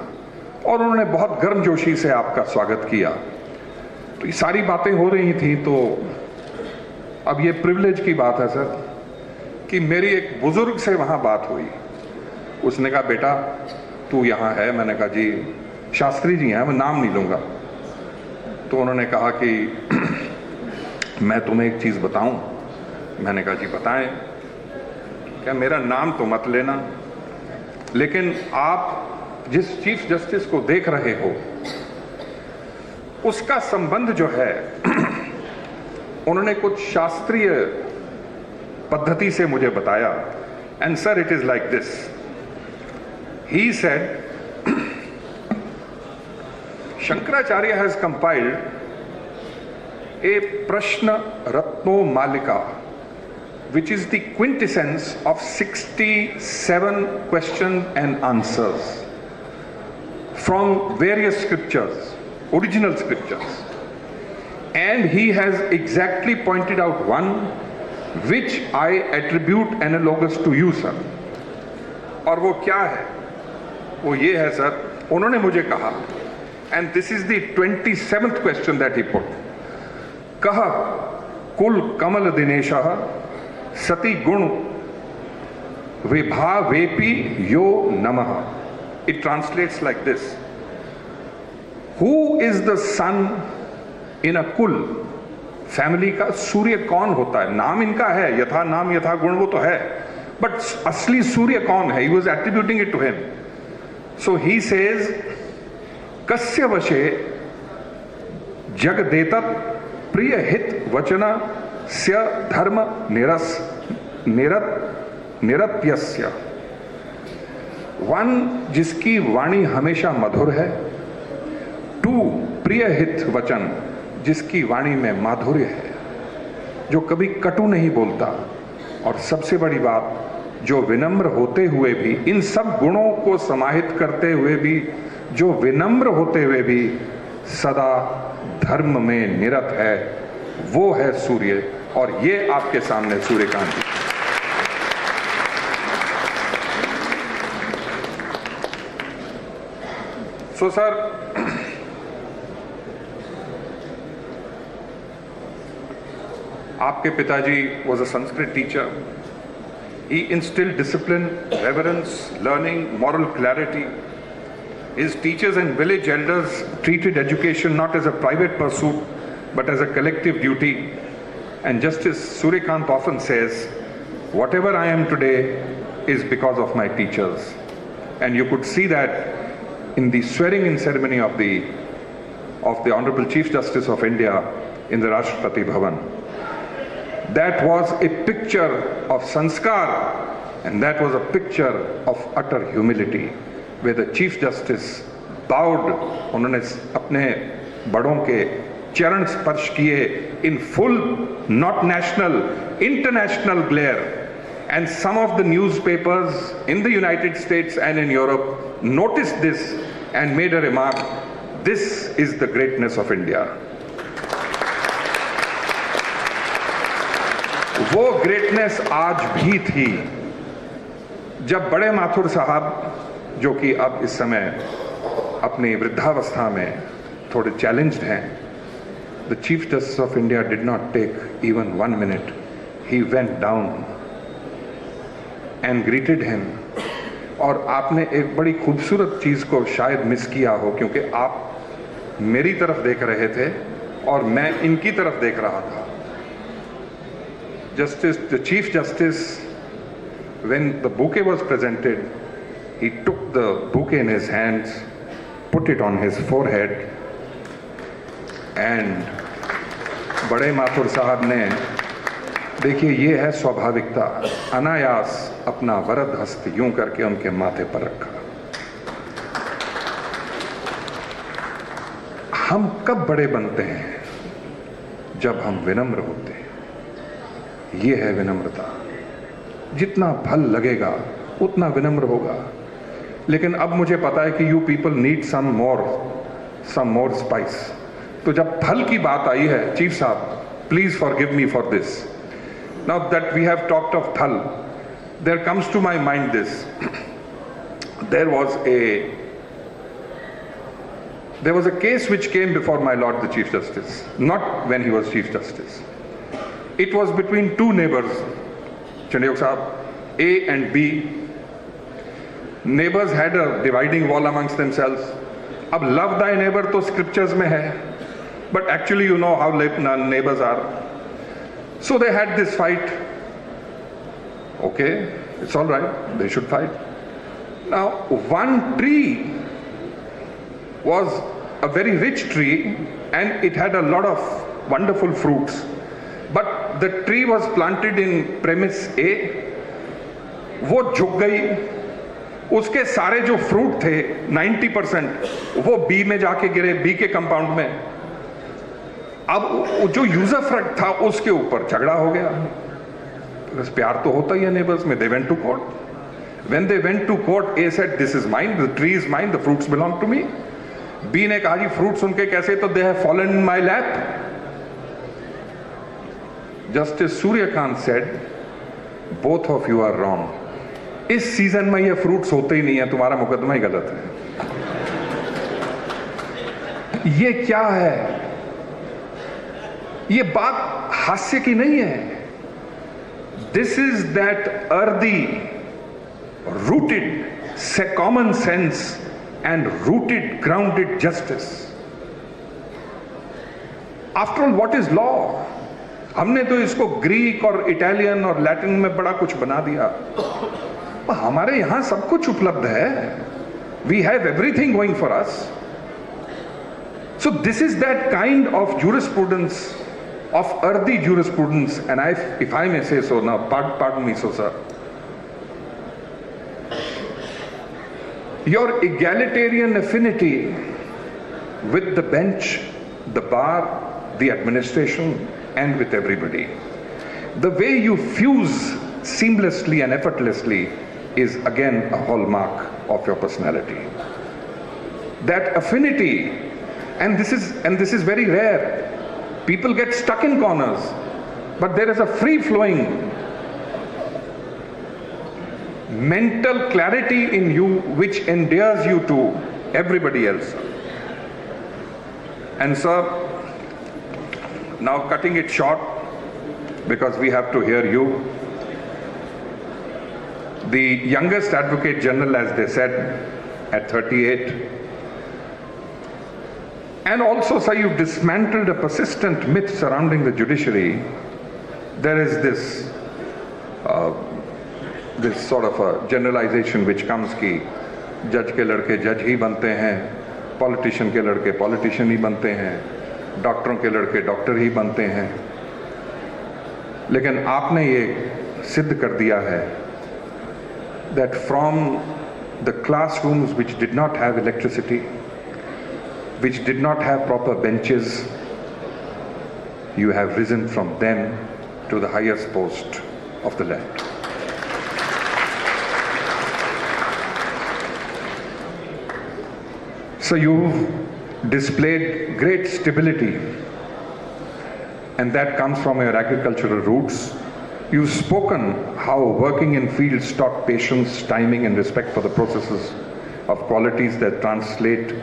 और उन्होंने बहुत गर्मजोशी से आपका स्वागत किया. तो ये सारी बातें हो रही थी. तो अब ये प्रिविलेज की बात है सर कि मेरी एक बुजुर्ग से वहाँ बात हुई. उसने कहा, बेटा तू यहाँ है. मैंने कहा जी, शास्त्री जी हैं, मैं नाम नहीं लूँगा. तो उन्होंने कहा कि मैं तुम्हें एक चीज़ बताऊं. मैंने कहा जी बताएं. क्या, मेरा नाम तो मत लेना, लेकिन आप जिस चीफ जस्टिस को देख रहे हो उसका संबंध जो है उन्होंने कुछ शास्त्रीय पद्धति से मुझे बताया. And sir, it is like this. He said, Shankaracharya has compiled a Prashna Ratno Malika, which is the quintessence of 67 questions and answers from various scriptures, original scriptures. and he has exactly pointed out one which I attribute analogous to you, sir. और वो क्या है? वो ये है sir, उन्होंने मुझे कहा, and this is the 27th question that he put, कहा कुल कमल दिनेशः सति गुण विभावेपि यो नमः. It translates like this: Who is the sun in a कुल फैमिली का? सूर्य कौन होता है? नाम इनका है, यथा नाम यथा गुण, वो तो है, बट असली सूर्य कौन है? He was attributing it to him. So he says, कस्य वशे जगदेतत् प्रिय हित वचन स्य धर्म निरत्यस्य. वन, जिसकी वाणी हमेशा मधुर है. टू, प्रिय हित वचन, जिसकी वाणी में माधुर्य है, जो कभी कटु नहीं बोलता. और सबसे बड़ी बात, जो विनम्र होते हुए भी, इन सब गुणों को समाहित करते हुए भी, जो विनम्र होते हुए भी सदा धर्म में निरत है, वो है सूर्य. और ये आपके सामने सूर्यकांत जी. सो सर, आपके पिताजी was a Sanskrit teacher. He instilled discipline, reverence, learning, moral clarity. His teachers and village elders treated education not as a private pursuit, but as a collective duty. And Justice Suryakant often says, whatever I am today is because of my teachers. And you could see that in the swearing-in ceremony of the Honorable Chief Justice of India in the Rashtrapati Bhavan. That was a picture of sanskar, and that was a picture of utter humility, where the Chief Justice bowed, उन्होंने अपने बड़ों के चरण स्पर्श किए in full, not national, international glare. And some of the newspapers in the United States and in Europe noticed this and made a remark, this is the greatness of India. वो greatness आज भी थी जब बड़े माथुर साहब, जो कि अब इस समय अपनी वृद्धावस्था में थोड़े चैलेंज्ड हैं, the chief justice of India did not take even 1 minute. He went down and greeted him. और आपने एक बड़ी खूबसूरत चीज को शायद मिस किया हो, क्योंकि आप मेरी तरफ देख रहे थे और मैं इनकी तरफ देख रहा था. The Chief Justice, when the bouquet was presented, he took the bouquet in his hands, put it on his forehead, and बड़े माथुर साहब ने, देखिए ये है स्वाभाविकता, अनायास अपना वरद हस्त यूं करके उनके माथे पर रखा. हम कब बड़े बनते हैं? जब हम विनम्र होते हैं. ये है विनम्रता. जितना फल लगेगा उतना विनम्र होगा. लेकिन अब मुझे पता है कि you people need some more spice. तो जब फल की बात आई है, चीफ साहब, please forgive me for this. Now that we have talked of phal, there comes to my mind this. There was a case which came before my Lord the Chief Justice, not when he was Chief Justice. It was between two neighbors, Chandayok Sahab, A and B. Neighbors had a dividing wall amongst themselves. अब love thy neighbor तो scriptures में है, but actually you know how neighbors are. So they had this fight. Okay, it's all right, they should fight. Now, one tree was a very rich tree and it had a lot of wonderful fruits. But the tree was planted in premise A. वो झुक गई. उसके सारे जो fruit थे 90% वो B में जाके गिरे, बी के कंपाउंड में. अब जो यूजर फ्रंट था उसके ऊपर झगड़ा हो गया. बस प्यार तो होता ही है नेबर्स में. They went to court. When they went to court, A said, "This is mine. The tree is mine. The fruits belong to me." B ने कहा जी फ्रूट्स उनके कैसे? तो they have fallen in my lap. Justice Surya Kant said, both of you are wrong. इस season में ये fruits होते ही नहीं है, तुम्हारा मुकदमा ही गलत है. ये क्या है? ये बात हास्य की नहीं है. This is that earthy, rooted common sense and rooted, grounded justice. After all, what is law? हमने तो इसको ग्रीक और इटालियन और लैटिन में बड़ा कुछ बना दिया. हमारे यहां सब कुछ उपलब्ध है. We have everything going for us. So this is that kind of jurisprudence, of earthy jurisprudence, and if I may say so now, pardon me, so sir. Your egalitarian affinity with the bench, the bar, the administration, and with everybody. The way you fuse seamlessly and effortlessly is again a hallmark of your personality. That affinity, and this is very rare. People get stuck in corners, but there is a free-flowing mental clarity in you which endears you to everybody else. And sir, now cutting it short, because we have to hear you. The youngest Advocate General, as they said, at 38. And also, sir, you've dismantled a persistent myth surrounding the judiciary. There is this sort of a generalization which comes कि जज के लड़के जज ही बनते हैं, politician के लड़के politician ही बनते हैं, डॉक्टरों के लड़के डॉक्टर ही बनते हैं. लेकिन आपने ये सिद्ध कर दिया है that from the classrooms which did not have electricity, which did not have proper benches, you have risen from them to the highest post of the land. So you've displayed great stability, and that comes from your agricultural roots. You've spoken how working in fields taught patience, timing, and respect for the processes of qualities that translate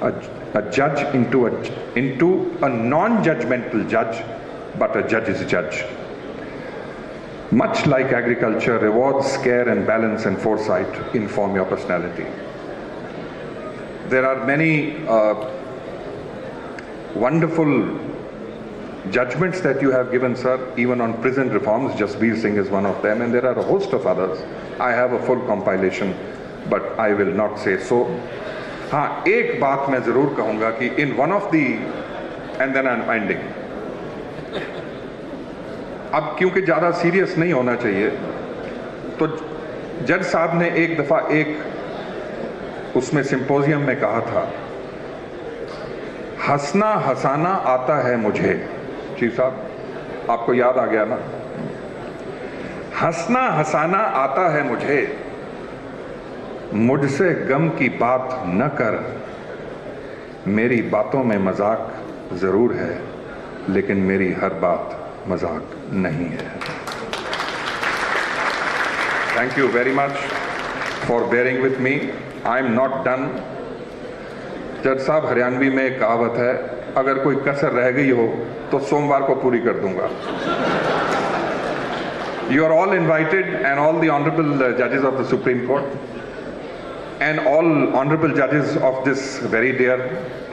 a judge into a non-judgmental judge, but a judge is a judge. Much like agriculture, rewards, care, and balance and foresight inform your personality. There are many wonderful judgments that you have given, sir, even on prison reforms. Jasbir Singh is one of them, and there are a host of others. I have a full compilation, but I will not say so. हाँ, एक बात मैं जरूर कहूँगा कि in one of the, and then I'm ending. अब क्योंकि ज़्यादा सीरियस नहीं होना चाहिए, तो जज साहब ने एक दफ़ा एक उसमें सिंपोजियम में कहा था, हंसना हंसाना आता है मुझे. चीफ साहब, आपको याद आ गया ना? हंसना हंसाना आता है मुझे, मुझसे गम की बात न कर. मेरी बातों में मजाक जरूर है, लेकिन मेरी हर बात मजाक नहीं है. Thank you very much for bearing with me. I am not done. जज साहब, हरियाणवी में एक कहावत है, अगर कोई कसर रह गई हो तो सोमवार को पूरी कर दूंगा. You are all invited, and all the honorable judges of the Supreme Court, and all honorable judges of this very dear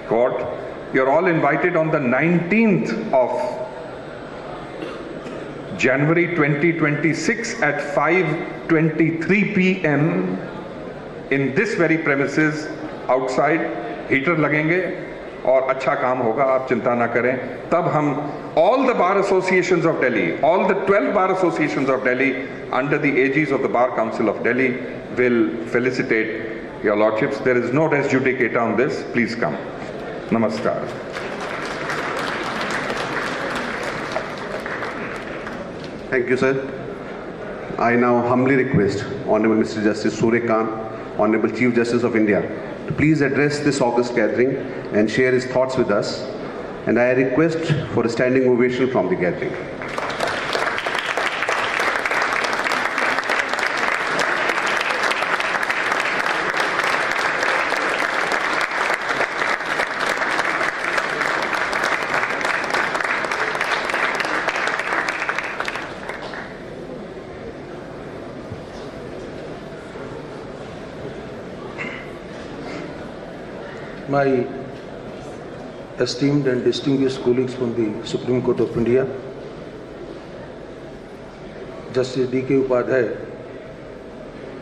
court, you are all invited on the 19th of January 2026 at 5:23 p.m. in this very premises outside. Heater लगेंगे और अच्छा काम होगा, आप चिंता ना करें. तब हम all the bar associations of Delhi, all the 12 bar associations of Delhi under the aegis of the Bar Council of Delhi will felicitate your lordships. There is no res judicata on this. Please come. Namaskar. Thank you, sir. I now humbly request Honorable Mr. Justice Surya Kant, Honorable Chief Justice of India, to please address this august gathering and share his thoughts with us. And I request for a standing ovation from the gathering. my esteemed and distinguished colleagues from the Supreme Court of India, Justice D.K. Upadhyay,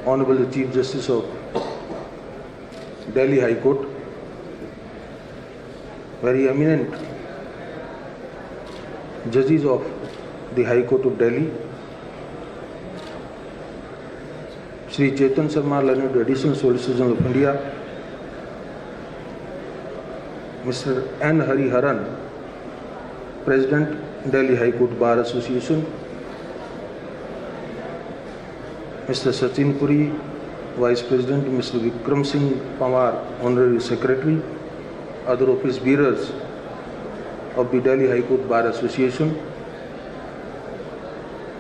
Honorable Chief Justice of Delhi High Court, very eminent judges of the High Court of Delhi, Shri Chetan Sharma, learned Additional Solicitor General of India, Mr. N. Hari Haran, President, Delhi High Court Bar Association, Mr. Sachin Puri, Vice President, Mr. Vikram Singh Pawar, Honorary Secretary, other office bearers of the Delhi High Court Bar Association,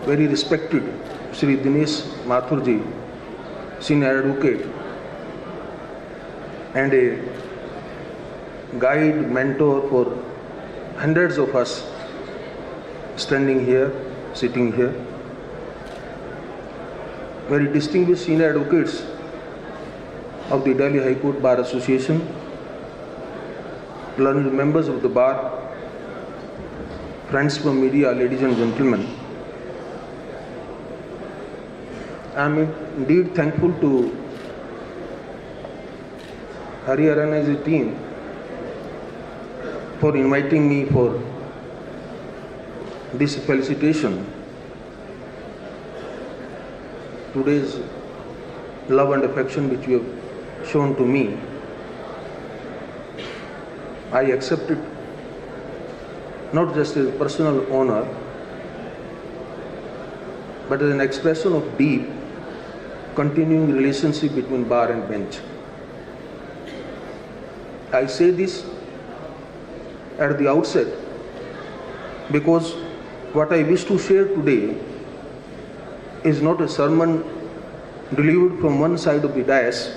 very respected Shri Dinesh Mathurji, Senior Advocate and a guide, mentor for hundreds of us standing here, sitting here. Very distinguished senior advocates of the Delhi High Court Bar Association, learned members of the bar, friends from media, ladies and gentlemen. I am indeed thankful to Hari Haran as a team for inviting me for this felicitation. Today's love and affection which you have shown to me, I accept it not just as a personal honor, but as an expression of deep, continuing relationship between bar and bench. I say this at the outset because what I wish to share today is not a sermon delivered from one side of the dais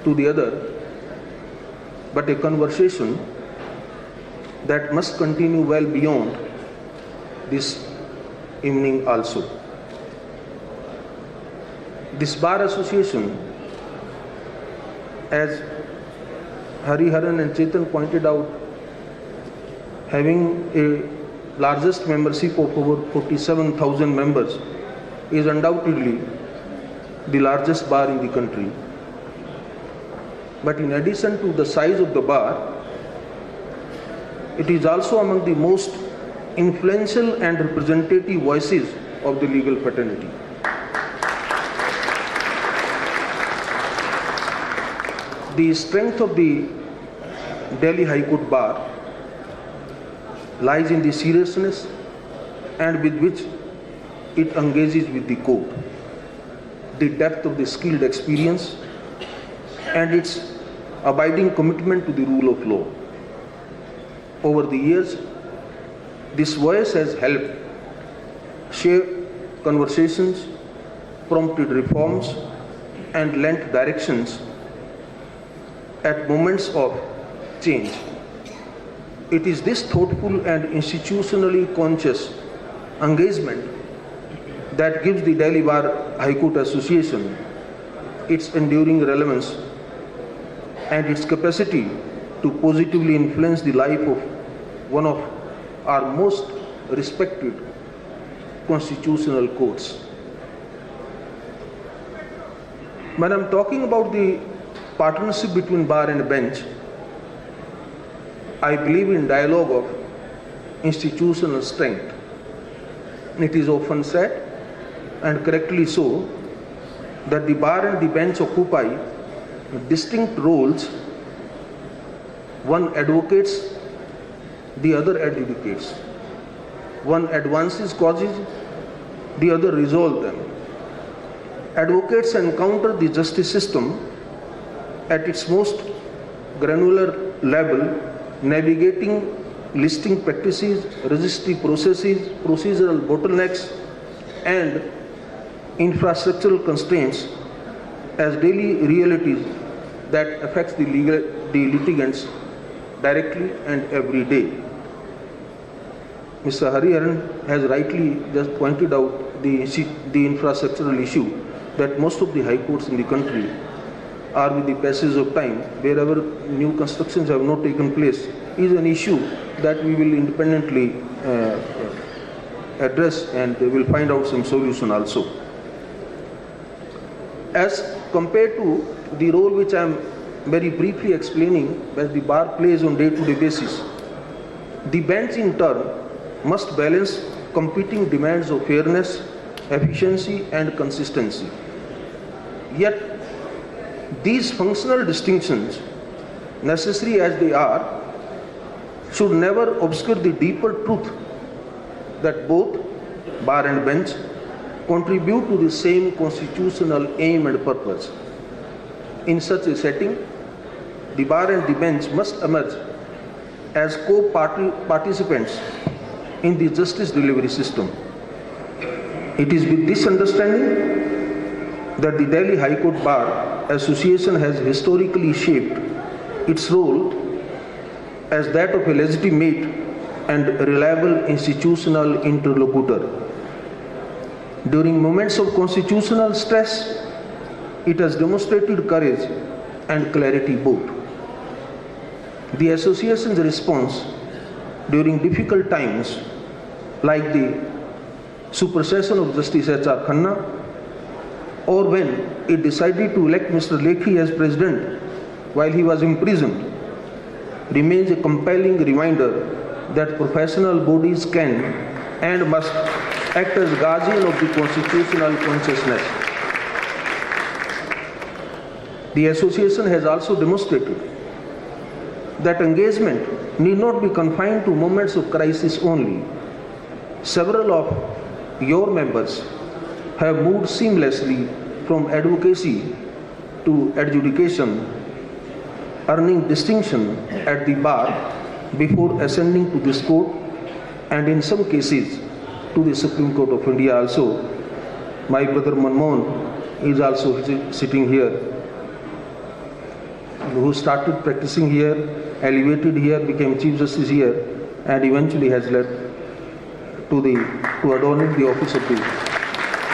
to the other, but a conversation that must continue well beyond this evening also. This bar association, as Hari Haran and Chetan pointed out, having a largest membership of over 47,000 members, is undoubtedly the largest bar in the country. But in addition to the size of the bar, it is also among the most influential and representative voices of the legal fraternity. The strength of the Delhi High Court Bar lies in the seriousness and with which it engages with the court, the depth of the skilled experience, and its abiding commitment to the rule of law. Over the years, this voice has helped shape conversations, prompted reforms, and lent directions at moments of change. It is this thoughtful and institutionally conscious engagement that gives the Delhi Bar High Court Association its enduring relevance and its capacity to positively influence the life of one of our most respected constitutional courts. When I'm talking about the partnership between bar and bench, I believe in dialogue of institutional strength. It is often said, and correctly so, that the bar and the bench occupy distinct roles. One advocates, the other adjudicates. One advances causes, the other resolves them. Advocates encounter the justice system at its most granular level, navigating listing practices, registry processes, procedural bottlenecks, and infrastructural constraints as daily realities that affects the litigants directly and every day. Mr. Hari Haran has rightly just pointed out the infrastructural issue that most of the high courts in the country or with the passage of time, wherever new constructions have not taken place, is an issue that we will independently address, and we will find out some solution also. As compared to the role which I am very briefly explaining that the bar plays on day-to-day basis, the bench in turn must balance competing demands of fairness, efficiency and consistency. Yet, these functional distinctions, necessary as they are, should never obscure the deeper truth that both bar and bench contribute to the same constitutional aim and purpose. In such a setting, the bar and the bench must emerge as co-participants in the justice delivery system. It is with this understanding that the Delhi High Court Bar Association has historically shaped its role as that of a legitimate and reliable institutional interlocutor. During moments of constitutional stress, it has demonstrated courage and clarity both. The association's response during difficult times, like the supersession of Justice H.R. Khanna, or when it decided to elect Mr. Lekhi as president while he was imprisoned, remains a compelling reminder that professional bodies can and must act as guardian of the constitutional consciousness. The association has also demonstrated that engagement need not be confined to moments of crisis only. Several of your members have moved seamlessly from advocacy to adjudication, earning distinction at the bar before ascending to this court, and in some cases to the Supreme Court of India also. My brother Manmohan is also sitting here, who started practicing here, elevated here, became Chief Justice here, and eventually has led to adorning the office of the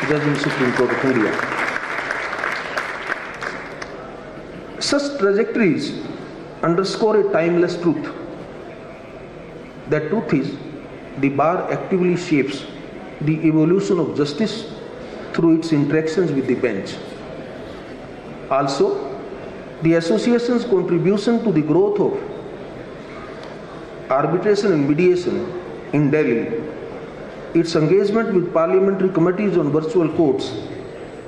Judge in the Supreme Court of India. Such trajectories underscore a timeless truth. That truth is, the bar actively shapes the evolution of justice through its interactions with the bench. Also, the association's contribution to the growth of arbitration and mediation in Delhi, its engagement with parliamentary committees on virtual courts,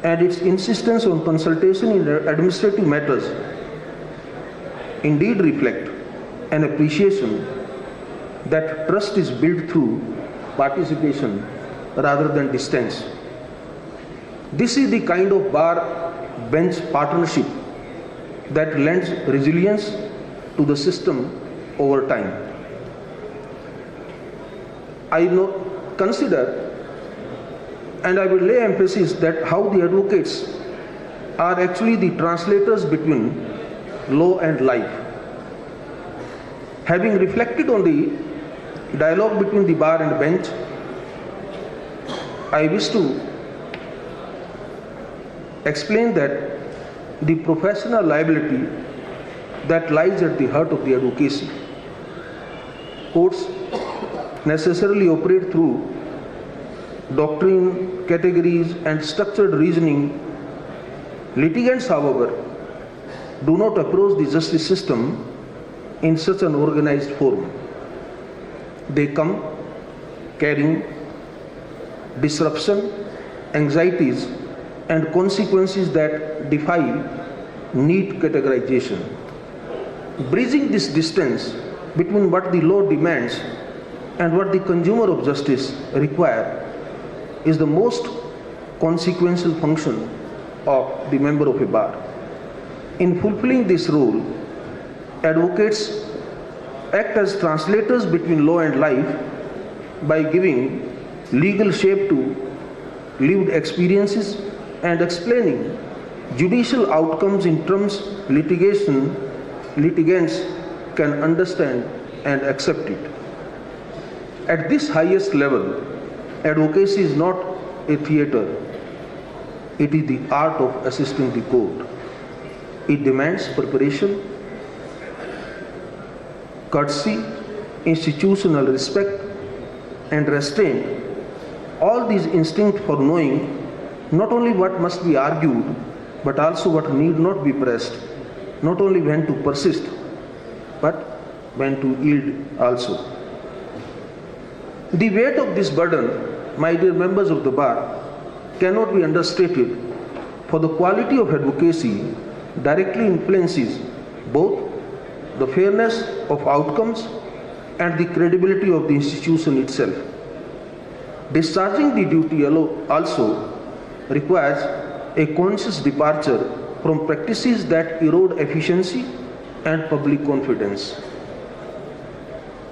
and its insistence on consultation in administrative matters indeed reflect an appreciation that trust is built through participation rather than distance. This is the kind of bar-bench partnership that lends resilience to the system over time. I consider, and I will lay emphasis that how the advocates are actually the translators between law and life. Having reflected on the dialogue between the bar and bench, I wish to explain that the professional liability that lies at the heart of the advocacy. Courts necessarily operate through doctrine, categories, and structured reasoning. Litigants, however, do not approach the justice system in such an organized form. They come carrying disruption, anxieties, and consequences that defy neat categorization. Bridging this distance between what the law demands and what the consumer of justice requires is the most consequential function of the member of a bar. In fulfilling this role, advocates act as translators between law and life by giving legal shape to lived experiences and explaining judicial outcomes in terms litigants can understand and accept it. At this highest level, advocacy is not a theater, it is the art of assisting the court. It demands preparation, courtesy, institutional respect, and restraint. All these instincts for knowing not only what must be argued, but also what need not be pressed, not only when to persist, but when to yield also. The weight of this burden, my dear members of the bar, cannot be understated, for the quality of advocacy directly influences both the fairness of outcomes and the credibility of the institution itself. Discharging the duty also requires a conscious departure from practices that erode efficiency and public confidence.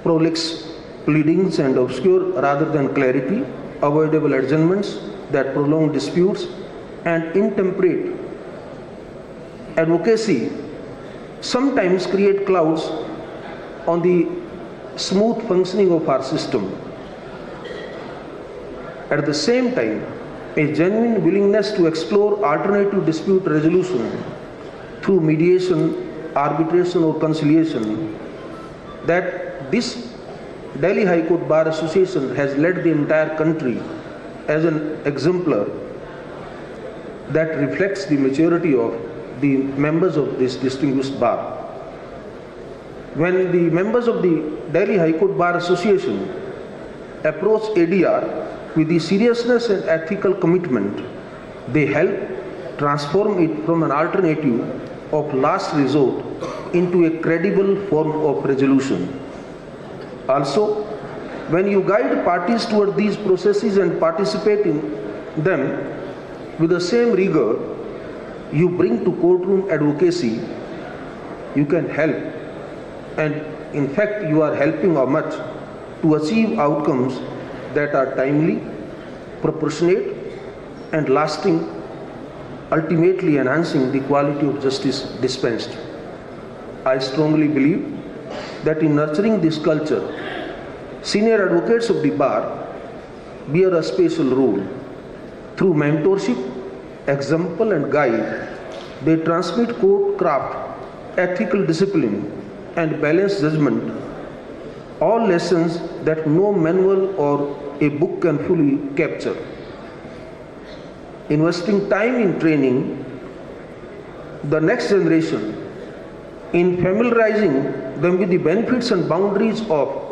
Prolix pleadings and obscure rather than clarity, avoidable adjournments that prolong disputes, and intemperate advocacy sometimes create clouds on the smooth functioning of our system. At the same time, a genuine willingness to explore alternative dispute resolution through mediation, arbitration, or conciliation that this Delhi High Court Bar Association has led the entire country as an exemplar that reflects the maturity of the members of this distinguished bar. When the members of the Delhi High Court Bar Association approach ADR with the seriousness and ethical commitment, they help transform it from an alternative of last resort into a credible form of resolution. Also, when you guide parties toward these processes and participate in them with the same rigor you bring to courtroom advocacy, you can help, and in fact you are helping much to achieve outcomes that are timely, proportionate, and lasting, ultimately enhancing the quality of justice dispensed. I strongly believe that in nurturing this culture, senior advocates of the bar bear a special role. Through mentorship, example, and guide, they transmit court craft, ethical discipline, and balanced judgment, all lessons that no manual or a book can fully capture. Investing time in training the next generation, in familiarizing them with the benefits and boundaries of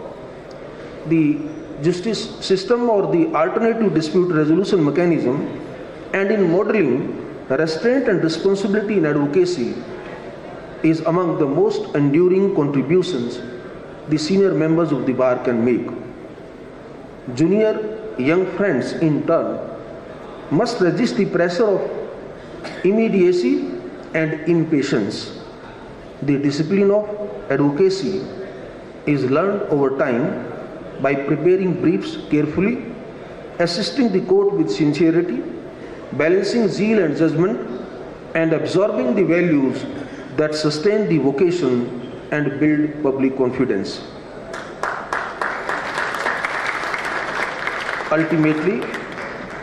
the justice system or the alternative dispute resolution mechanism, and in modeling restraint and responsibility in advocacy is among the most enduring contributions the senior members of the bar can make. Junior young friends, in turn, must resist the pressure of immediacy and impatience. The discipline of advocacy is learned over time by preparing briefs carefully, assisting the court with sincerity, balancing zeal and judgment, and absorbing the values that sustain the vocation and build public confidence. Ultimately,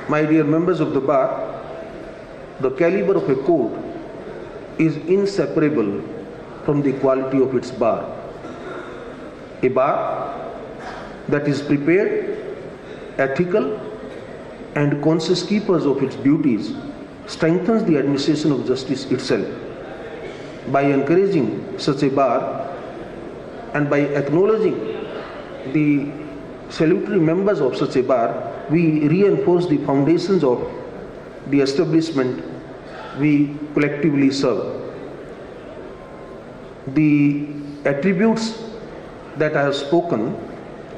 my dear members of the bar, the caliber of a court is inseparable from the quality of its bar. A bar that is prepared, ethical, and conscious keepers of its duties strengthens the administration of justice itself. By encouraging such a bar and by acknowledging the salutary members of such a bar, we reinforce the foundations of the establishment we collectively serve. The attributes that I have spoken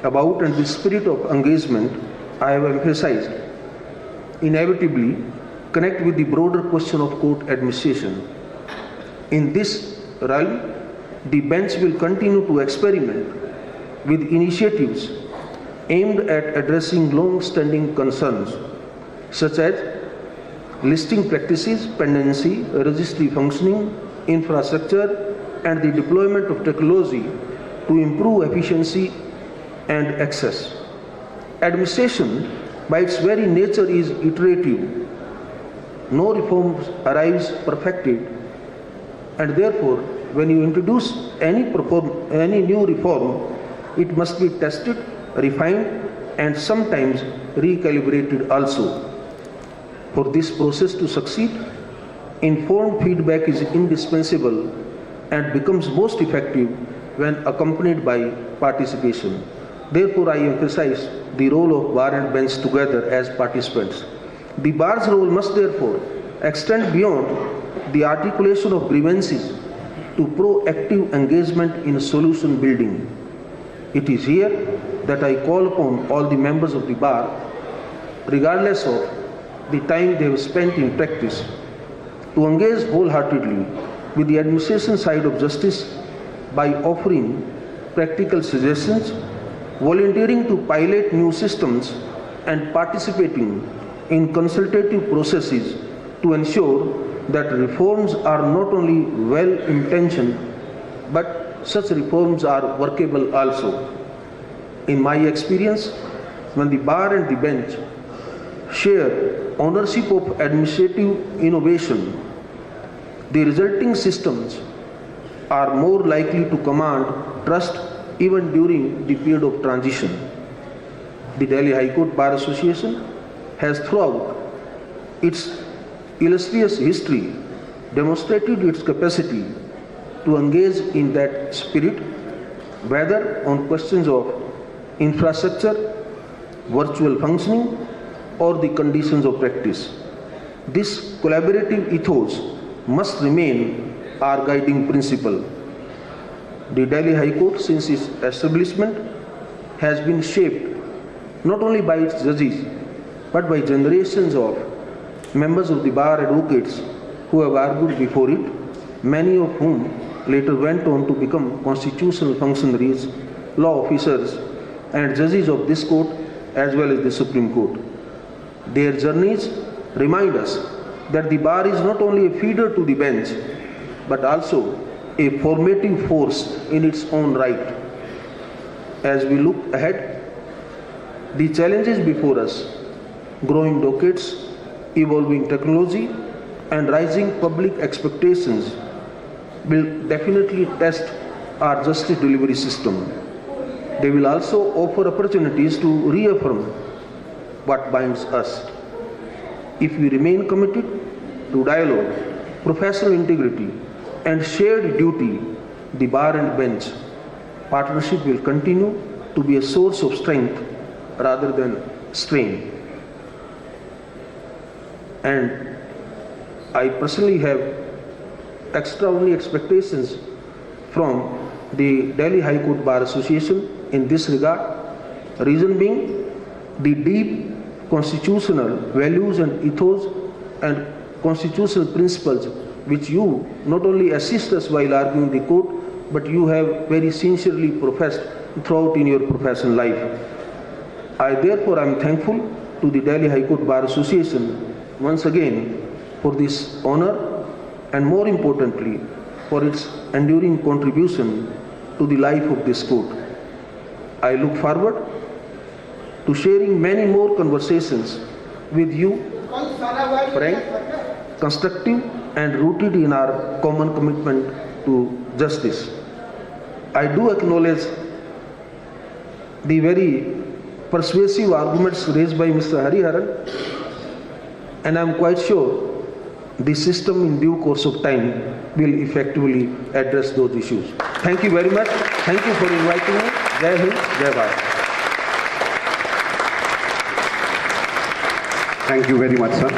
about and the spirit of engagement I have emphasized inevitably connect with the broader question of court administration. In this realm, the bench will continue to experiment with initiatives aimed at addressing long-standing concerns such as listing practices, pendency, registry functioning, infrastructure, and the deployment of technology to improve efficiency and access. Administration, by its very nature, is iterative. No reform arrives perfected, and therefore, when you introduce any new reform, it must be tested, refined, and sometimes recalibrated also. For this process to succeed, informed feedback is indispensable and becomes most effective when accompanied by participation. Therefore, I emphasize the role of bar and bench together as participants. The bar's role must therefore extend beyond the articulation of grievances to proactive engagement in solution building. It is here that I call upon all the members of the bar, regardless of the time they have spent in practice, to engage wholeheartedly with the administration side of justice by offering practical suggestions, volunteering to pilot new systems, and participating in consultative processes to ensure that reforms are not only well-intentioned, but such reforms are workable also. In my experience, when the bar and the bench share ownership of administrative innovation, the resulting systems are more likely to command trust even during the period of transition. The Delhi High Court Bar Association has throughout its illustrious history demonstrated its capacity to engage in that spirit, whether on questions of infrastructure, virtual functioning, or the conditions of practice. This collaborative ethos must remain our guiding principle. The Delhi High Court, since its establishment, has been shaped not only by its judges, but by generations of members of the bar advocates who have argued before it, many of whom later went on to become constitutional functionaries, law officers, and judges of this court as well as the Supreme Court. Their journeys remind us that the bar is not only a feeder to the bench, but also a formative force in its own right. As we look ahead, the challenges before us, growing dockets, evolving technology, and rising public expectations will definitely test our justice delivery system. They will also offer opportunities to reaffirm what binds us. If we remain committed to dialogue, professional integrity, and shared duty, the bar and bench partnership will continue to be a source of strength rather than strain. And I personally have extraordinary expectations from the Delhi High Court Bar Association in this regard, reason being the deep constitutional values and ethos and constitutional principles which you not only assist us while arguing the court, but you have very sincerely professed throughout in your professional life. I therefore am thankful to the Delhi High Court Bar Association once again for this honor and more importantly for its enduring contribution to the life of this court. I look forward to sharing many more conversations with you, frank, constructive, and rooted in our common commitment to justice. I do acknowledge the very persuasive arguments raised by Mr. Hariharan, and I am quite sure the system in due course of time will effectively address those issues. Thank you very much. Thank you for inviting me. Jai Hind, Jai Bharat. Thank you very much, sir.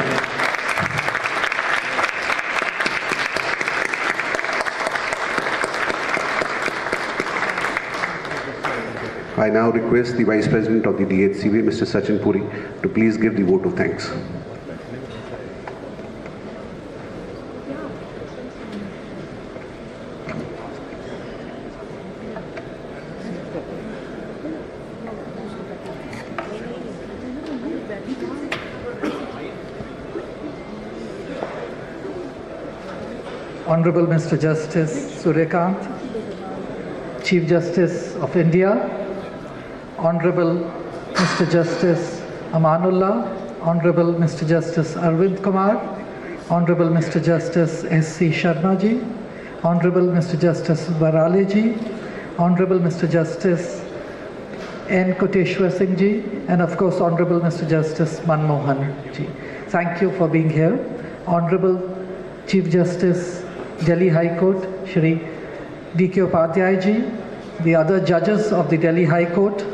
I now request the Vice President of the DHCBA, Mr. Sachin Puri, to please give the vote of thanks. Honorable Mr. Justice Surya, Chief Justice of India, Honorable Mr. Justice Amanullah, Honorable Mr. Justice Arvind Kumar, Honorable Mr. Justice S.C. Sharma ji, Honorable Mr. Justice Varaleji, Honorable Mr. Justice N. Koteshwar Singh Ji, and of course Honorable Mr. Justice Manmohan Ji. Thank you for being here. Honorable Chief Justice Delhi High Court, Shri D.K. Upadhyay Ji, the other judges of the Delhi High Court,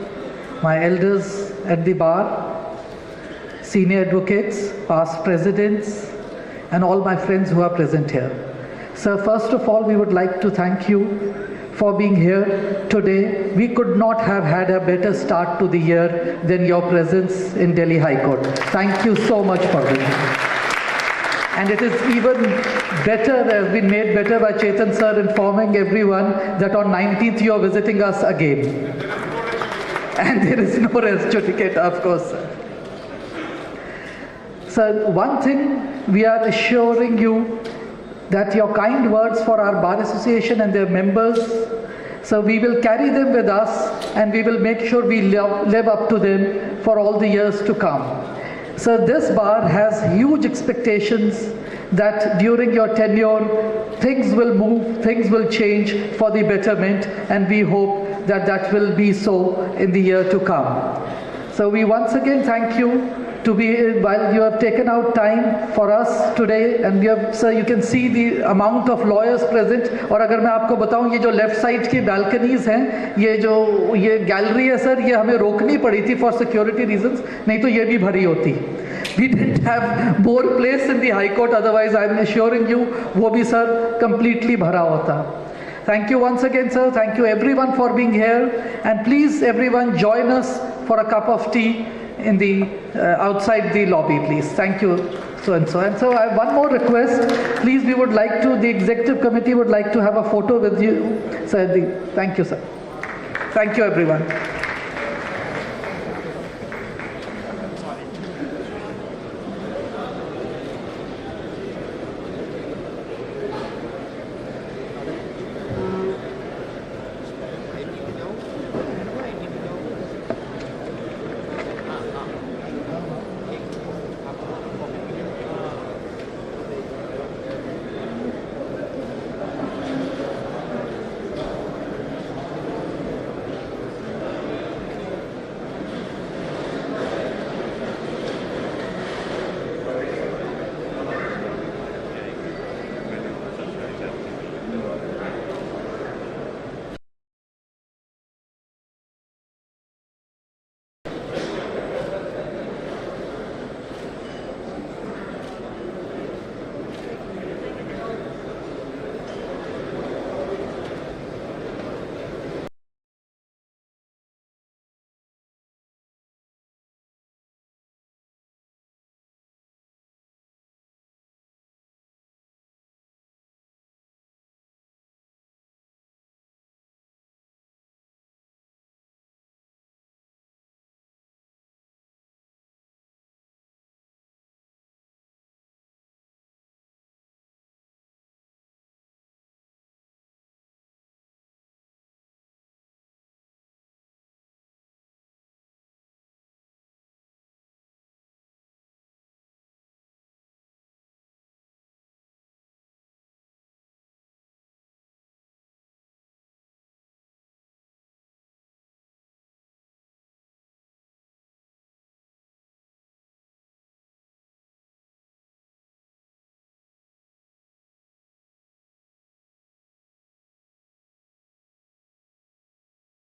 my elders at the bar, senior advocates, past presidents, and all my friends who are present here. Sir, first of all, we would like to thank you for being here today. We could not have had a better start to the year than your presence in Delhi High Court. Thank you so much for being here. And it is even better, has been made better by Chetan sir informing everyone that on 19th you are visiting us again. And there is no rest certificate, of course, sir. Sir, one thing we are assuring you that your kind words for our Bar Association and their members, so we will carry them with us and we will make sure we live up to them for all the years to come. So this bar has huge expectations that during your tenure, things will move, things will change for the betterment, and we hope that that will be so in the year to come. So we once again thank you to be, while you have taken out time for us today, and we have, sir, you can see the amount of lawyers present. और अगर मैं आपको बताऊं, ये जो left side की balconies हैं, ये गैलरी है सर, ये हमें रोकनी पड़ी थी for security reasons, नहीं तो ये भी भरी होती. We didn't have more place in the High Court, otherwise I am assuring you, वो भी sir completely भरा होता. Thank you once again, sir. Thank you everyone for being here, and please everyone join us for a cup of tea in the outside the lobby, please. Thank you, so and so. And so I have one more request. Please, we would like to, the executive committee would like to have a photo with you. Sir, thank you, sir. Thank you, everyone.